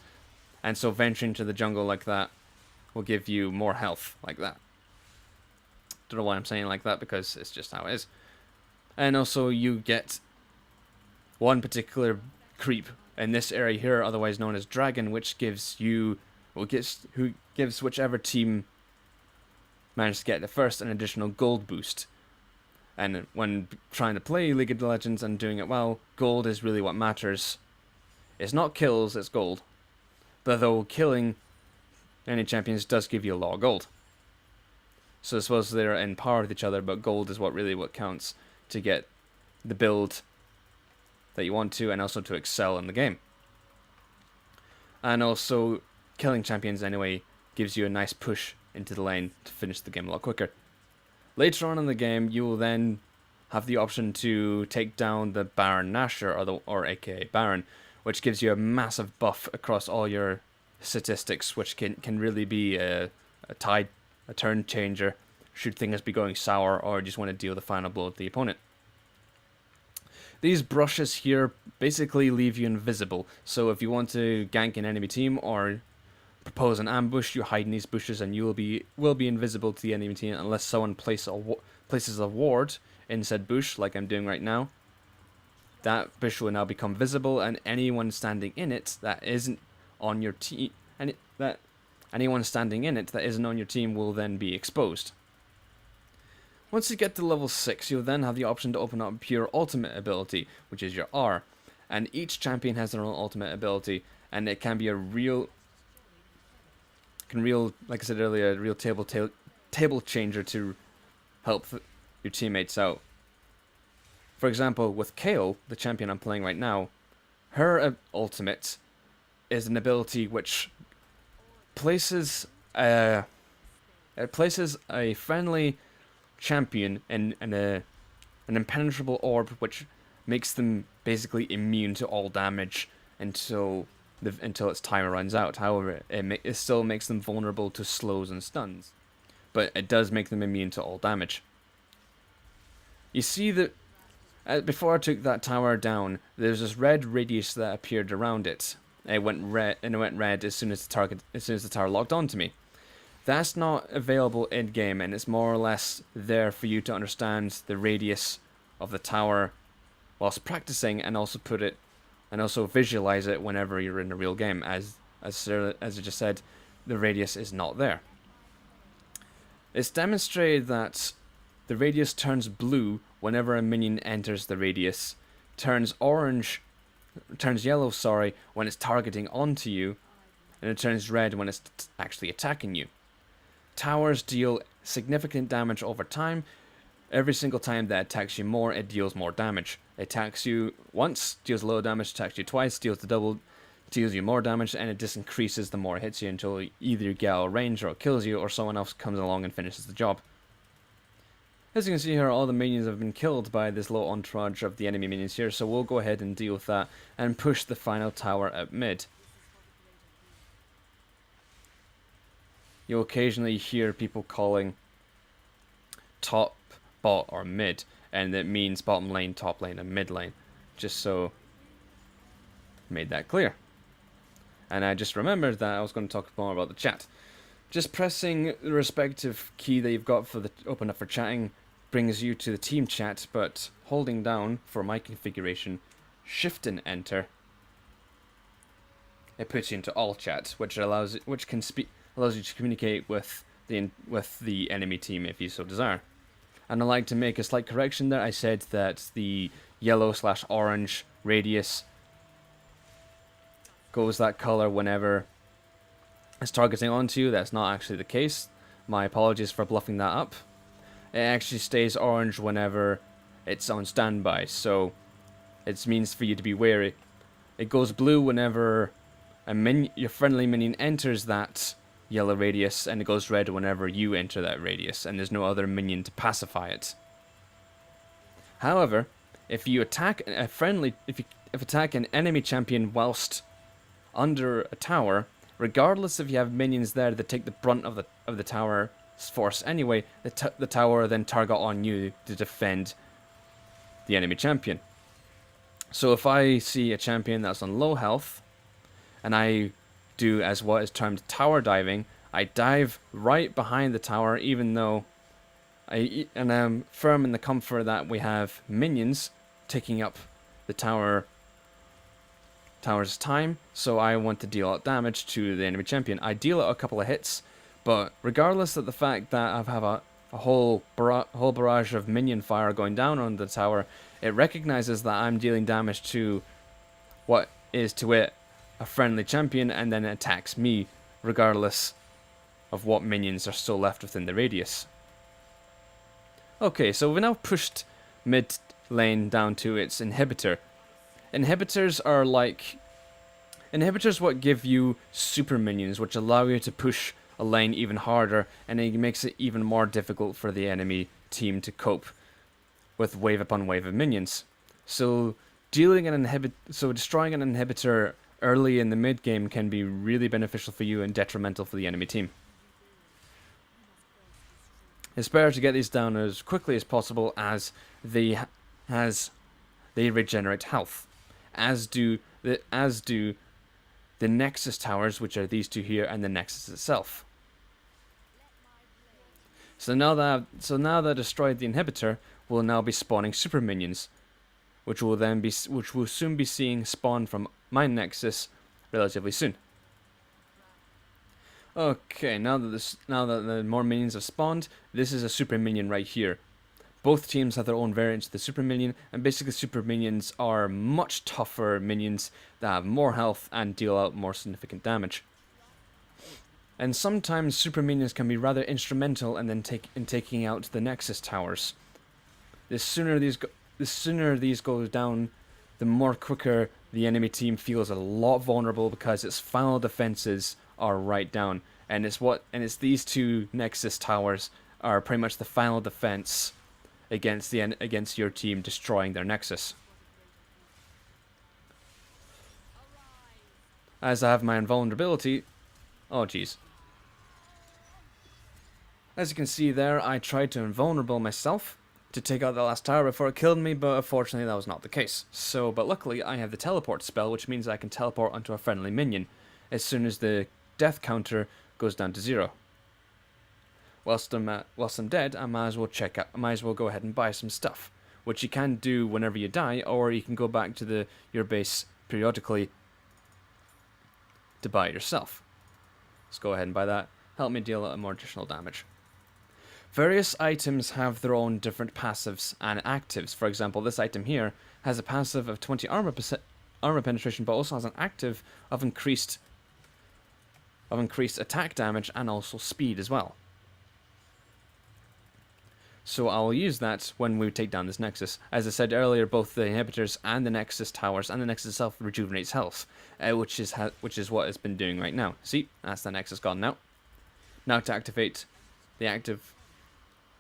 and so venturing to the jungle like that will give you more health like that. Don't know why I'm saying like that, because it's just how it is. And also you get one particular creep in this area here, otherwise known as Dragon, which gives whichever team manages to get it first an additional gold boost. And when trying to play League of Legends and doing it well, gold is really what matters. It's not kills, it's gold. But though killing any champions does give you a lot of gold. So I suppose they're in par with each other, but gold is what counts to get the build that you want to, and also to excel in the game. And also, killing champions anyway gives you a nice push into the lane to finish the game a lot quicker. Later on in the game, you will then have the option to take down the Baron Nashor, or aka Baron, which gives you a massive buff across all your statistics, which can really be a turn changer should things be going sour, or just want to deal the final blow to the opponent. These brushes here basically leave you invisible, so if you want to gank an enemy team or propose an ambush, you hide in these bushes and you will be invisible to the enemy team unless someone places a ward in said bush, like I'm doing right now. That bush will now become visible, and anyone standing in it that isn't on your team, anyone standing in it that isn't on your team will then be exposed. Once you get to level 6, you'll then have the option to open up your ultimate ability, which is your R. And each champion has their own ultimate ability, and it can be like I said earlier, a real table changer to help your teammates out. For example, with Kayle, the champion I'm playing right now, her ultimate is an ability which places a friendly champion in an impenetrable orb, which makes them basically immune to all damage until its timer runs out. However, it still makes them vulnerable to slows and stuns, but it does make them immune to all damage. You see that before I took that tower down, there's this red radius that appeared around it. It went red as soon as the tower locked onto me. That's not available in game, and it's more or less there for you to understand the radius of the tower whilst practicing, and also visualize it whenever you're in a real game. As I just said, the radius is not there. It's demonstrated that the radius turns blue whenever a minion enters the radius, turns yellow, when it's targeting onto you, and it turns red when it's actually attacking you. Towers deal significant damage over time. Every single time that attacks you more, it deals more damage. It attacks you once, deals low damage, attacks you twice, deals the double, deals you more damage, and it just increases the more it hits you until either you get out of range or it kills you, or someone else comes along and finishes the job. As you can see here, all the minions have been killed by this low entourage of the enemy minions here, so we'll go ahead and deal with that and push the final tower at mid. You'll occasionally hear people calling top, bot, or mid, and it means bottom lane, top lane, and mid lane, just so I made that clear. And I just remembered that I was going to talk more about the chat. Just pressing the respective key that you've got for the open up for chatting brings you to the team chat, but holding down for my configuration, shift and enter, it puts you into all chat, which allows you to communicate with the enemy team if you so desire. And I'd like to make a slight correction there. I said that the yellow/orange radius goes that color whenever it's targeting onto you. That's not actually the case. My apologies for bluffing that up. It actually stays orange whenever it's on standby, so it means for you to be wary. It goes blue whenever your friendly minion enters that yellow radius, and it goes red whenever you enter that radius, and there's no other minion to pacify it. However, if you attack a friendly, if attack an enemy champion whilst under a tower, regardless if you have minions there that take the brunt of the tower's force anyway, the tower will then target on you to defend the enemy champion. So if I see a champion that's on low health, and I do as what is termed tower diving, I dive right behind the tower, even though I'm firm in the comfort that we have minions taking up the tower's time, so I want to deal out damage to the enemy champion. I deal out a couple of hits, but regardless of the fact that I have a whole barrage of minion fire going down on the tower, it recognizes that I'm dealing damage to what is to it a friendly champion, and then it attacks me regardless of what minions are still left within the radius. Okay, so we've now pushed mid lane down to its inhibitor. Inhibitors what give you super minions, which allow you to push a lane even harder, and it makes it even more difficult for the enemy team to cope with wave upon wave of minions. So destroying an inhibitor early in the mid game can be really beneficial for you and detrimental for the enemy team. It's better to get these down as quickly as possible, as they regenerate health, as do the Nexus towers, which are these two here, and the Nexus itself. So now that I've destroyed the inhibitor, we'll now be spawning super minions, which we'll soon be seeing spawn from my Nexus relatively soon. Okay, now that the more minions have spawned, this is a super minion right here. Both teams have their own variants of the super minion, and basically super minions are much tougher minions that have more health and deal out more significant damage. And sometimes super minions can be rather instrumental in taking out the Nexus towers. The sooner these go down, the more quicker the enemy team feels a lot vulnerable, because its final defenses are right down, and it's these two Nexus towers are pretty much the final defense against your team destroying their Nexus. As I have my invulnerability, oh jeez. As you can see there, I tried to invulnerable myself to take out the last tower before it killed me, but unfortunately that was not the case. But luckily I have the teleport spell, which means I can teleport onto a friendly minion as soon as the death counter goes down to 0. Whilst I'm dead, I might as well go ahead and buy some stuff, which you can do whenever you die, or you can go back to your base periodically to buy it yourself. Let's go ahead and buy that. Help me deal out more additional damage. Various items have their own different passives and actives. For example, this item here has a passive of 20 armor penetration, but also has an active of increased attack damage and also speed as well. So I'll use that when we take down this Nexus. As I said earlier, both the inhibitors and the Nexus towers and the Nexus itself rejuvenates health, which is what it's been doing right now. See, that's the Nexus gone now. Now to activate the active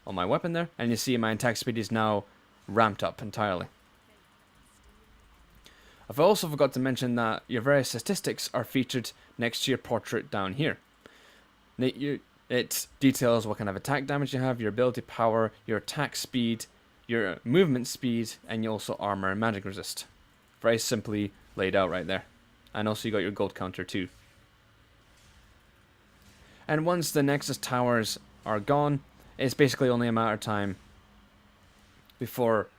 on my weapon there, and you see my attack speed is now ramped up entirely. I've also forgot to mention that your various statistics are featured next to your portrait down here. It details what kind of attack damage you have, your ability power, your attack speed, your movement speed, and you also armor and magic resist. Very simply laid out right there. And also you got your gold counter too. And once the Nexus towers are gone, it's basically only a matter of time before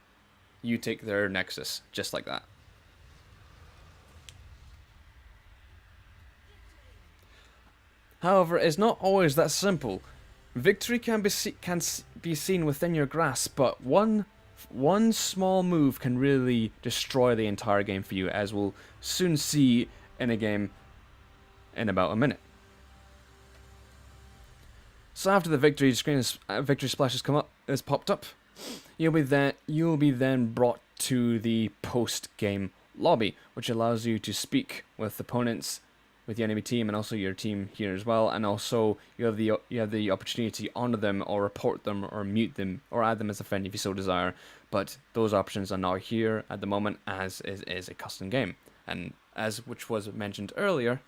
you take their Nexus, just like that. However, it's not always that simple. Victory can be seen within your grasp, but one small move can really destroy the entire game for you, as we'll soon see in a game in about a minute. So after the victory screen, victory splash has popped up, you'll be then brought to the post-game lobby, which allows you to speak with opponents, with the enemy team, and also your team here as well. And also you have the opportunity to honor them, or report them, or mute them, or add them as a friend if you so desire. But those options are not here at the moment, as is a custom game, and which was mentioned earlier,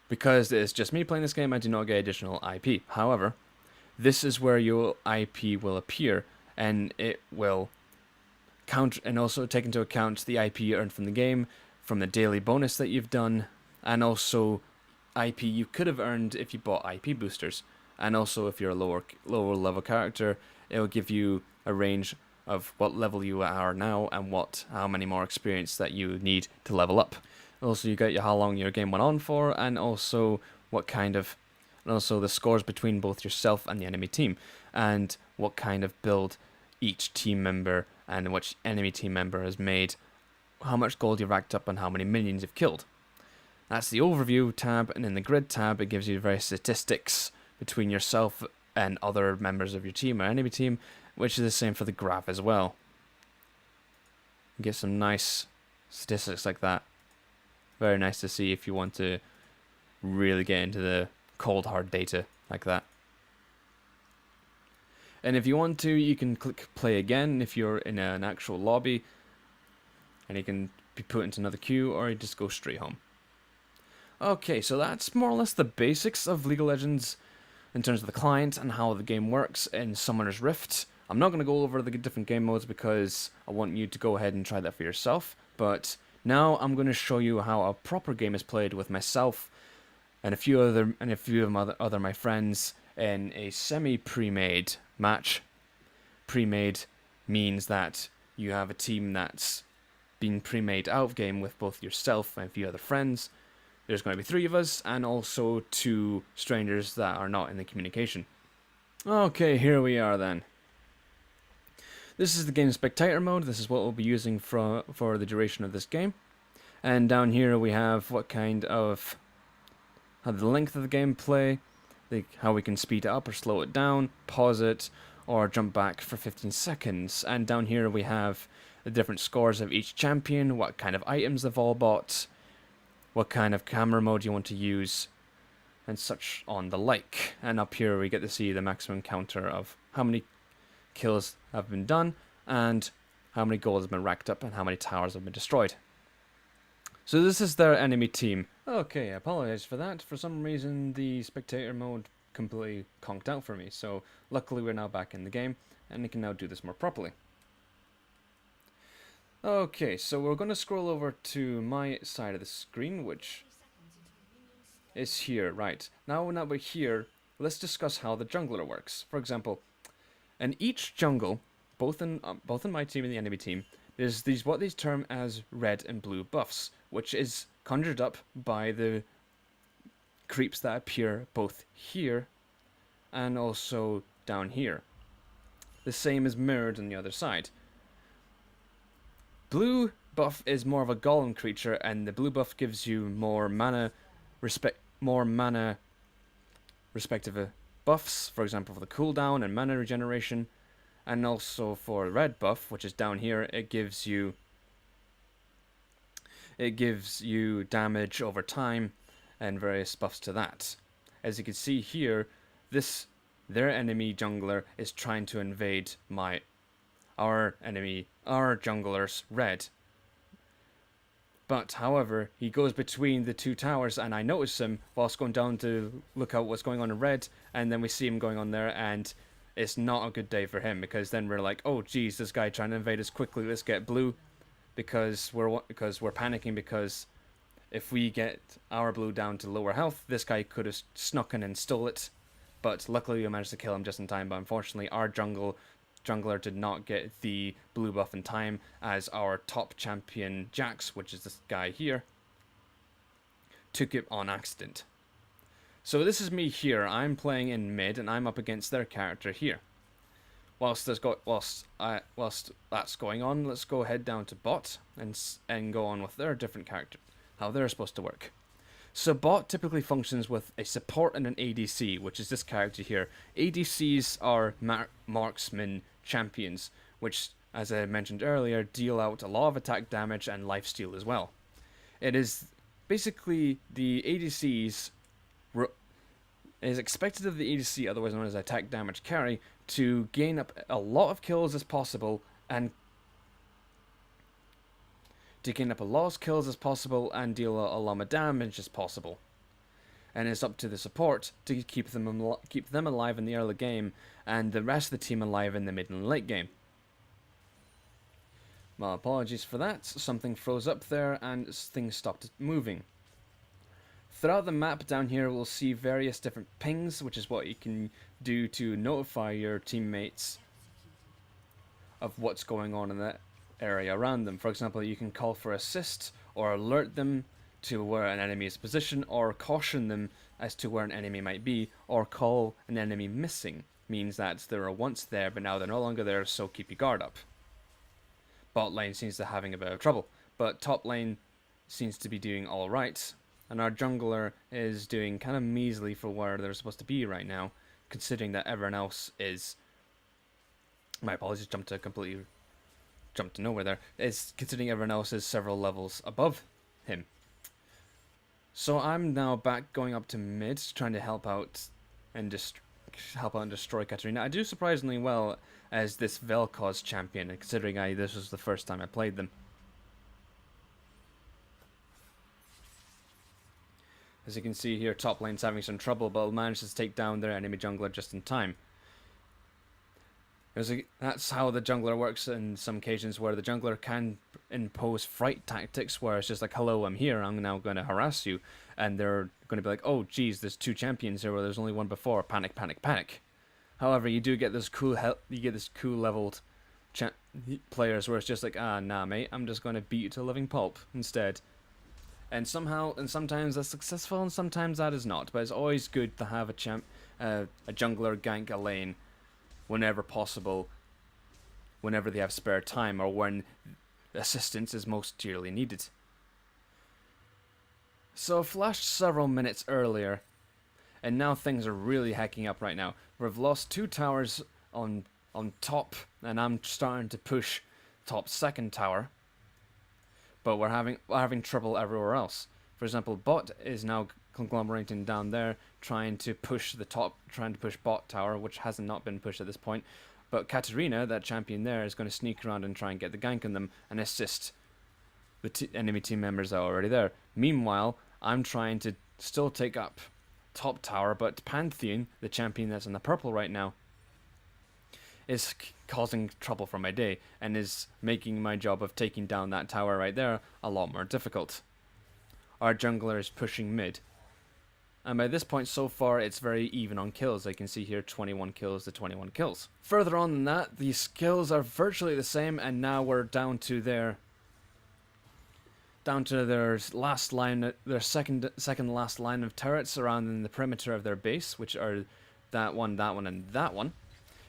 because it's just me playing this game, I do not get additional IP. However, this is where your IP will appear, and it will count and also take into account the IP you earned from the game, from the daily bonus that you've done, and also IP you could have earned if you bought IP boosters. And also, if you're a lower level character, it will give you a range of what level you are now and how many more experience that you need to level up. Also, you get how long your game went on for, and also and also the scores between both yourself and the enemy team, and what kind of build each team member and which enemy team member has made, how much gold you racked up, and how many minions you've killed. That's the overview tab, and in the grid tab it gives you various statistics between yourself and other members of your team or enemy team, which is the same for the graph as well. You get some nice statistics like that. Very nice to see if you want to really get into the cold hard data like that. And if you want to, you can click play again if you're in an actual lobby, and you can be put into another queue, or you just go straight home. Okay, so that's more or less the basics of League of Legends in terms of the client and how the game works in Summoner's Rift. I'm not going to go over the different game modes because I want you to go ahead and try that for yourself, but now I'm going to show you how a proper game is played with myself and a few of my friends in a semi-pre-made match. Pre-made means that you have a team that's been pre-made out of game with both yourself and a few other friends. There's going to be 3 of us, and also 2 strangers that are not in the communication. Okay, here we are then. This is the game spectator mode. This is what we'll be using for the duration of this game. And down here we have how the length of the gameplay, how we can speed it up or slow it down, pause it, or jump back for 15 seconds. And down here we have the different scores of each champion, what kind of items they've all bought, what kind of camera mode you want to use, and such on the like. And up here we get to see the maximum counter of how many kills have been done, and how many gold has been racked up, and how many towers have been destroyed. So this is their enemy team. Okay, I apologize for that. For some reason the spectator mode completely conked out for me, so luckily we're now back in the game, and we can now do this more properly. Okay, so we're going to scroll over to my side of the screen, which is here, right. Now that we're here, let's discuss how the jungler works. For example, in each jungle, both in my team and the enemy team, there's what they term as red and blue buffs, which is conjured up by the creeps that appear both here and also down here. The same is mirrored on the other side. Blue buff is more of a golem creature, and the blue buff gives you more mana respective buffs, for example for the cooldown and mana regeneration. And also for red buff, which is down here, it gives you damage over time and various buffs to that. As you can see here, their enemy jungler is trying to invade our jungler's red. But however, he goes between the 2 towers, and I notice him whilst going down to look out what's going on in red, and then we see him going on there, and it's not a good day for him, because then we're like, oh geez, this guy trying to invade us quickly, let's get blue, because we're panicking, because if we get our blue down to lower health, this guy could have snuck in and stole it, but luckily we managed to kill him just in time. But unfortunately our jungler did not get the blue buff in time, as our top champion Jax, which is this guy here, took it on accident. So this is me here. I'm playing in mid, and I'm up against their character here. whilst that's going on, let's go head down to bot and go on with their different character, how they're supposed to work. So bot typically functions with a support and an ADC, which is this character here. ADCs are marksman champions, which, as I mentioned earlier, deal out a lot of attack damage and lifesteal as well. It is basically the ADCs. It is expected of the ADC, otherwise known as attack damage carry, to gain up a lot of kills as possible and deal a lot of damage as possible. And it's up to the support to keep them alive in the early game and the rest of the team alive in the mid and late game. My apologies for that. Something froze up there and things stopped moving. Throughout the map down here, we'll see various different pings, which is what you can do to notify your teammates of what's going on in that area around them. For example, you can call for assist or alert them to where an enemy is positioned, or caution them as to where an enemy might be, or call an enemy missing. Means that they were once there, but now they're no longer there, so keep your guard up. Bot lane seems to be having a bit of trouble, but top lane seems to be doing alright. And our jungler is doing kind of measly for where they're supposed to be right now, considering that everyone else is... My apologies, jumped to nowhere there. Is considering everyone else is several levels above him. So I'm now back going up to mid, trying to help out and destroy Katarina. I do surprisingly well as this Vel'Koz champion, considering this was the first time I played them. As you can see here, top lane's having some trouble, but manages to take down their enemy jungler just in time. That's how the jungler works in some occasions, where the jungler can impose fright tactics, where it's just like, hello, I'm here, I'm now going to harass you. And they're going to be like, oh, geez, there's two champions here where there's only one before. Panic, panic, panic. However, you do get this cool leveled players where it's just like, nah, mate, I'm just going to beat you to living pulp instead. And sometimes that's successful, and sometimes that is not. But it's always good to have a jungler gank a lane whenever possible, whenever they have spare time, or when assistance is most dearly needed. So flashed several minutes earlier, and now things are really hacking up right now. We've lost 2 towers on top, and I'm starting to push top second tower. But we're having trouble everywhere else. For example, bot is now conglomerating down there, trying to push bot tower, which has not been pushed at this point. But Katarina, that champion there, is going to sneak around and try and get the gank on them and assist the enemy team members that are already there. Meanwhile, I'm trying to still take up top tower, but Pantheon, the champion that's in the purple right now, is causing trouble for my day and is making my job of taking down that tower right there a lot more difficult. Our jungler is pushing mid, and by this point so far it's very even on kills. I can see here 21 kills to 21 kills. Further on than that, these kills are virtually the same, and now we're down to their last line, their second last line of turrets around in the perimeter of their base, which are that one, and that one.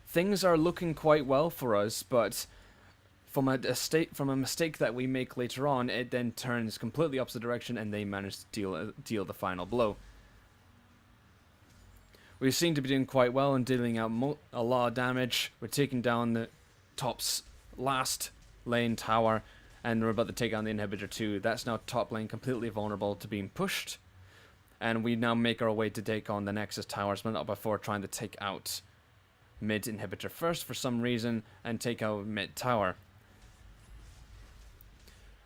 Things are looking quite well for us, but from a mistake that we make later on, it then turns completely opposite direction, and they manage to deal the final blow. We seem to be doing quite well in dealing out a lot of damage. We're taking down the top's last lane tower, and we're about to take on the inhibitor too. That's now top lane completely vulnerable to being pushed, and we now make our way to take on the Nexus towers, but not before trying to take out mid inhibitor first for some reason and take out mid tower.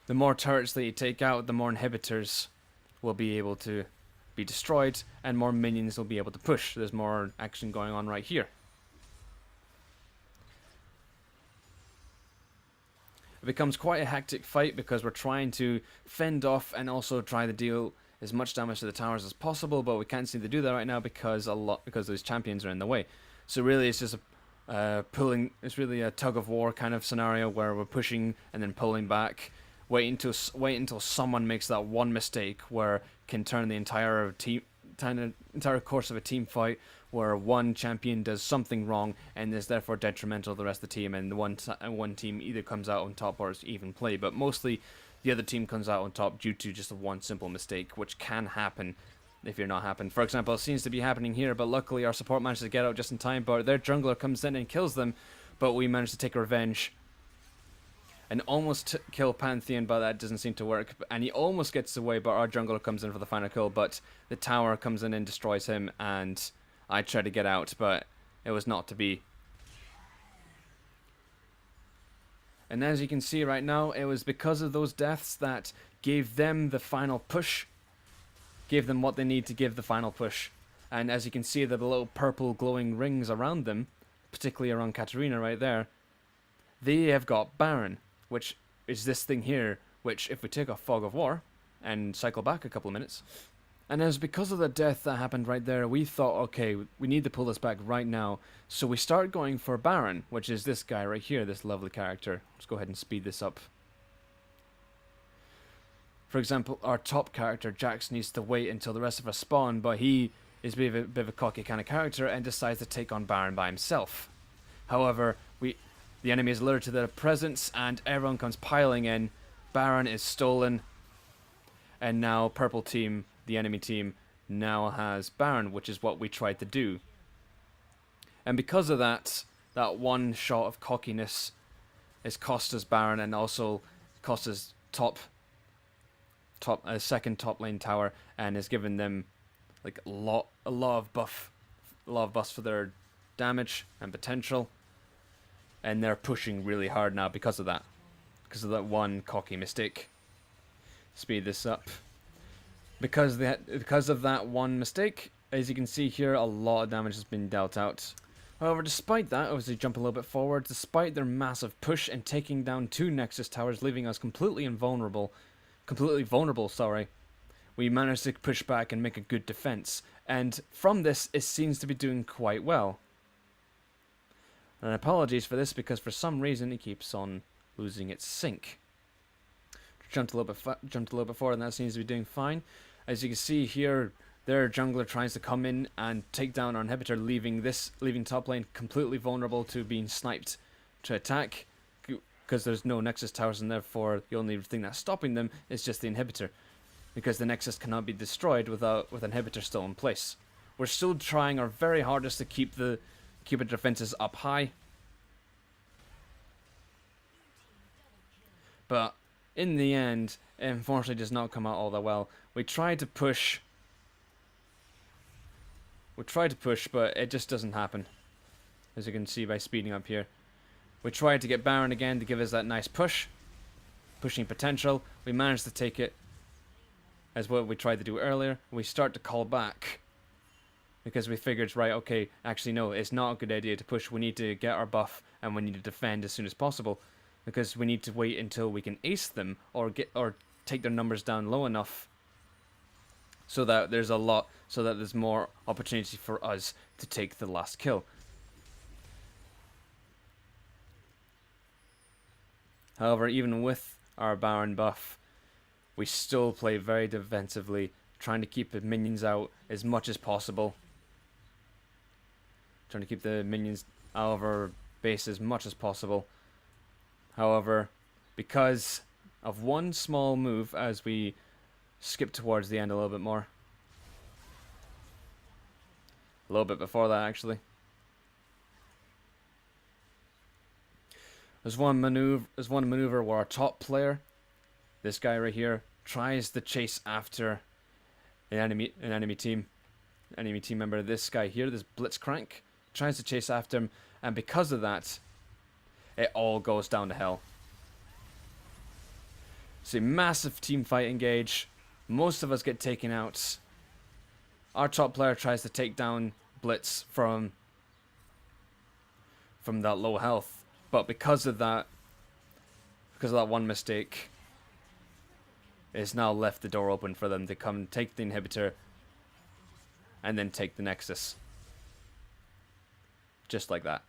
The more turrets that you take out, the more inhibitors will be able to be destroyed and more minions will be able to push. There's more action going on right here. It becomes quite a hectic fight because we're trying to fend off and also try to deal as much damage to the towers as possible, but we can't seem to do that right now because those champions are in the way. So really it's just it's really a tug of war kind of scenario where we're pushing and then pulling back, wait until someone makes that one mistake where can turn the entire course of a team fight, where one champion does something wrong and is therefore detrimental to the rest of the team, and one team either comes out on top or is even play. But mostly, the other team comes out on top due to just one simple mistake, which can happen if you're not happened. For example, it seems to be happening here, but luckily our support manages to get out just in time, but their jungler comes in and kills them, but we managed to take revenge and almost kill Pantheon, but that doesn't seem to work. And he almost gets away, but our jungler comes in for the final kill, but the tower comes in and destroys him, and I tried to get out, but it was not to be. And as you can see right now, it was because of those deaths that gave them the final push, gave them what they need to give the final push. And as you can see, the little purple glowing rings around them, particularly around Katarina right there, they have got Baron, which is this thing here, which if we take off Fog of War and cycle back a couple of minutes, and as because of the death that happened right there, we thought, okay, we need to pull this back right now, so we start going for Baron, which is this guy right here, this lovely character. Let's go ahead and speed this up. For example, our top character, Jax, needs to wait until the rest of us spawn, but he is a bit of a cocky kind of character and decides to take on Baron by himself. However, the enemy is alerted to their presence and everyone comes piling in. Baron is stolen, and now purple team, the enemy team, now has Baron, which is what we tried to do. And because of that, that one shot of cockiness has cost us Baron and also cost us a second top lane tower, and has given them like a lot of buffs for their damage and potential, and they're pushing really hard now because of that one cocky mistake. Speed this up. Because of that one mistake, as you can see here, a lot of damage has been dealt out. However, despite that, as we jump a little bit forward, despite their massive push and taking down 2 Nexus towers, leaving us completely vulnerable, we managed to push back and make a good defense. And from this, it seems to be doing quite well. And apologies for this, because for some reason it keeps on losing its sync. Jumped a little bit forward, and that seems to be doing fine. As you can see here, their jungler tries to come in and take down our inhibitor, leaving top lane completely vulnerable to being sniped to attack, because there's no Nexus towers, and therefore the only thing that's stopping them is just the inhibitor, because the Nexus cannot be destroyed with inhibitor still in place. We're still trying our very hardest to keep our defenses up high, but in the end, it unfortunately does not come out all that well. We tried to push, but it just doesn't happen, as you can see by speeding up here. We tried to get Baron again to give us that nice pushing potential. We managed to take it, as what we tried to do earlier. We start to call back, because we figured, right, okay, actually no, it's not a good idea to push. We need to get our buff, and we need to defend as soon as possible, because we need to wait until we can ace them or take their numbers down low enough so that there's more opportunity for us to take the last kill. However, even with our Baron buff, we still play very defensively, trying to keep the minions out as much as possible. Trying to keep the minions out of our base as much as possible. However, because of one small move, as we skip towards the end a little bit more. A little bit before that, actually. There's one maneuver where our top player, this guy right here, tries to chase after an enemy team member. This guy here, this Blitzcrank, tries to chase after him, and because of that, it all goes down to hell. It's a massive team fight engage. Most of us get taken out. Our top player tries to take down Blitz from that low health, but because of that one mistake, it's now left the door open for them to come take the inhibitor and then take the Nexus. Just like that.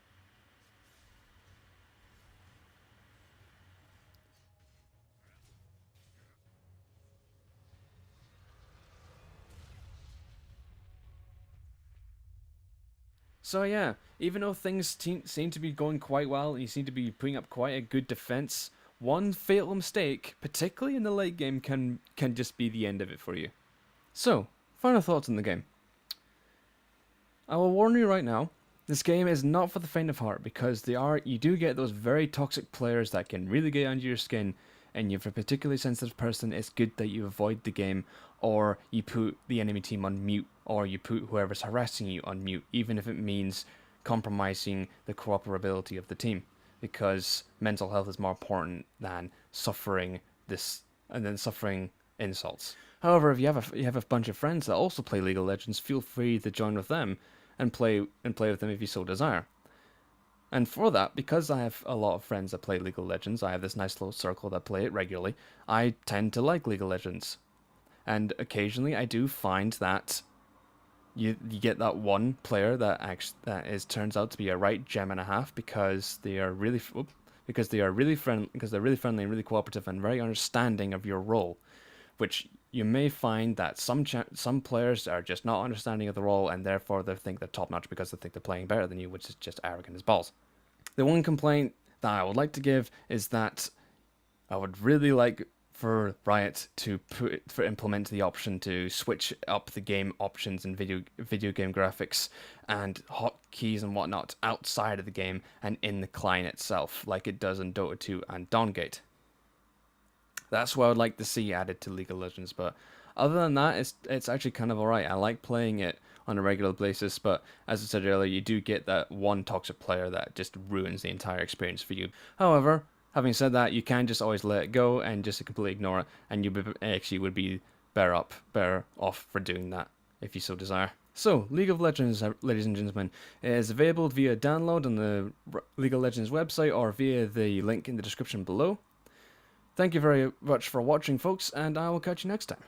So yeah, even though things seem to be going quite well and you seem to be putting up quite a good defense, one fatal mistake, particularly in the late game, can just be the end of it for you. So, final thoughts on the game. I will warn you right now, this game is not for the faint of heart, because you do get those very toxic players that can really get under your skin, and if you're a particularly sensitive person, it's good that you avoid the game, or you put the enemy team on mute, or you put whoever's harassing you on mute, even if it means compromising the cooperability of the team, because mental health is more important than suffering insults. However, if you have a bunch of friends that also play League of Legends, feel free to join with them and play with them if you so desire. And for that, because I have a lot of friends that play League of Legends, I have this nice little circle that play it regularly, I tend to like League of Legends. And occasionally I do find that you get that one player that turns out to be a right gem and a half, because they're really friendly and really cooperative and very understanding of your role, which you may find that some players are just not understanding of the role, and therefore they think they're top notch because they think they're playing better than you, which is just arrogant as balls. The one complaint that I would like to give is that I would really like for Riot to implement the option to switch up the game options and video game graphics and hotkeys and whatnot outside of the game and in the client itself, like it does in Dota 2 and Dawngate. That's what I would like to see added to League of Legends, but other than that, it's actually kind of alright. I like playing it on a regular basis, but as I said earlier, you do get that one toxic player that just ruins the entire experience for you. However, having said that, you can just always let it go and just completely ignore it, and you actually would be better off for doing that if you so desire. So, League of Legends, ladies and gentlemen, is available via download on the League of Legends website or via the link in the description below. Thank you very much for watching, folks, and I will catch you next time.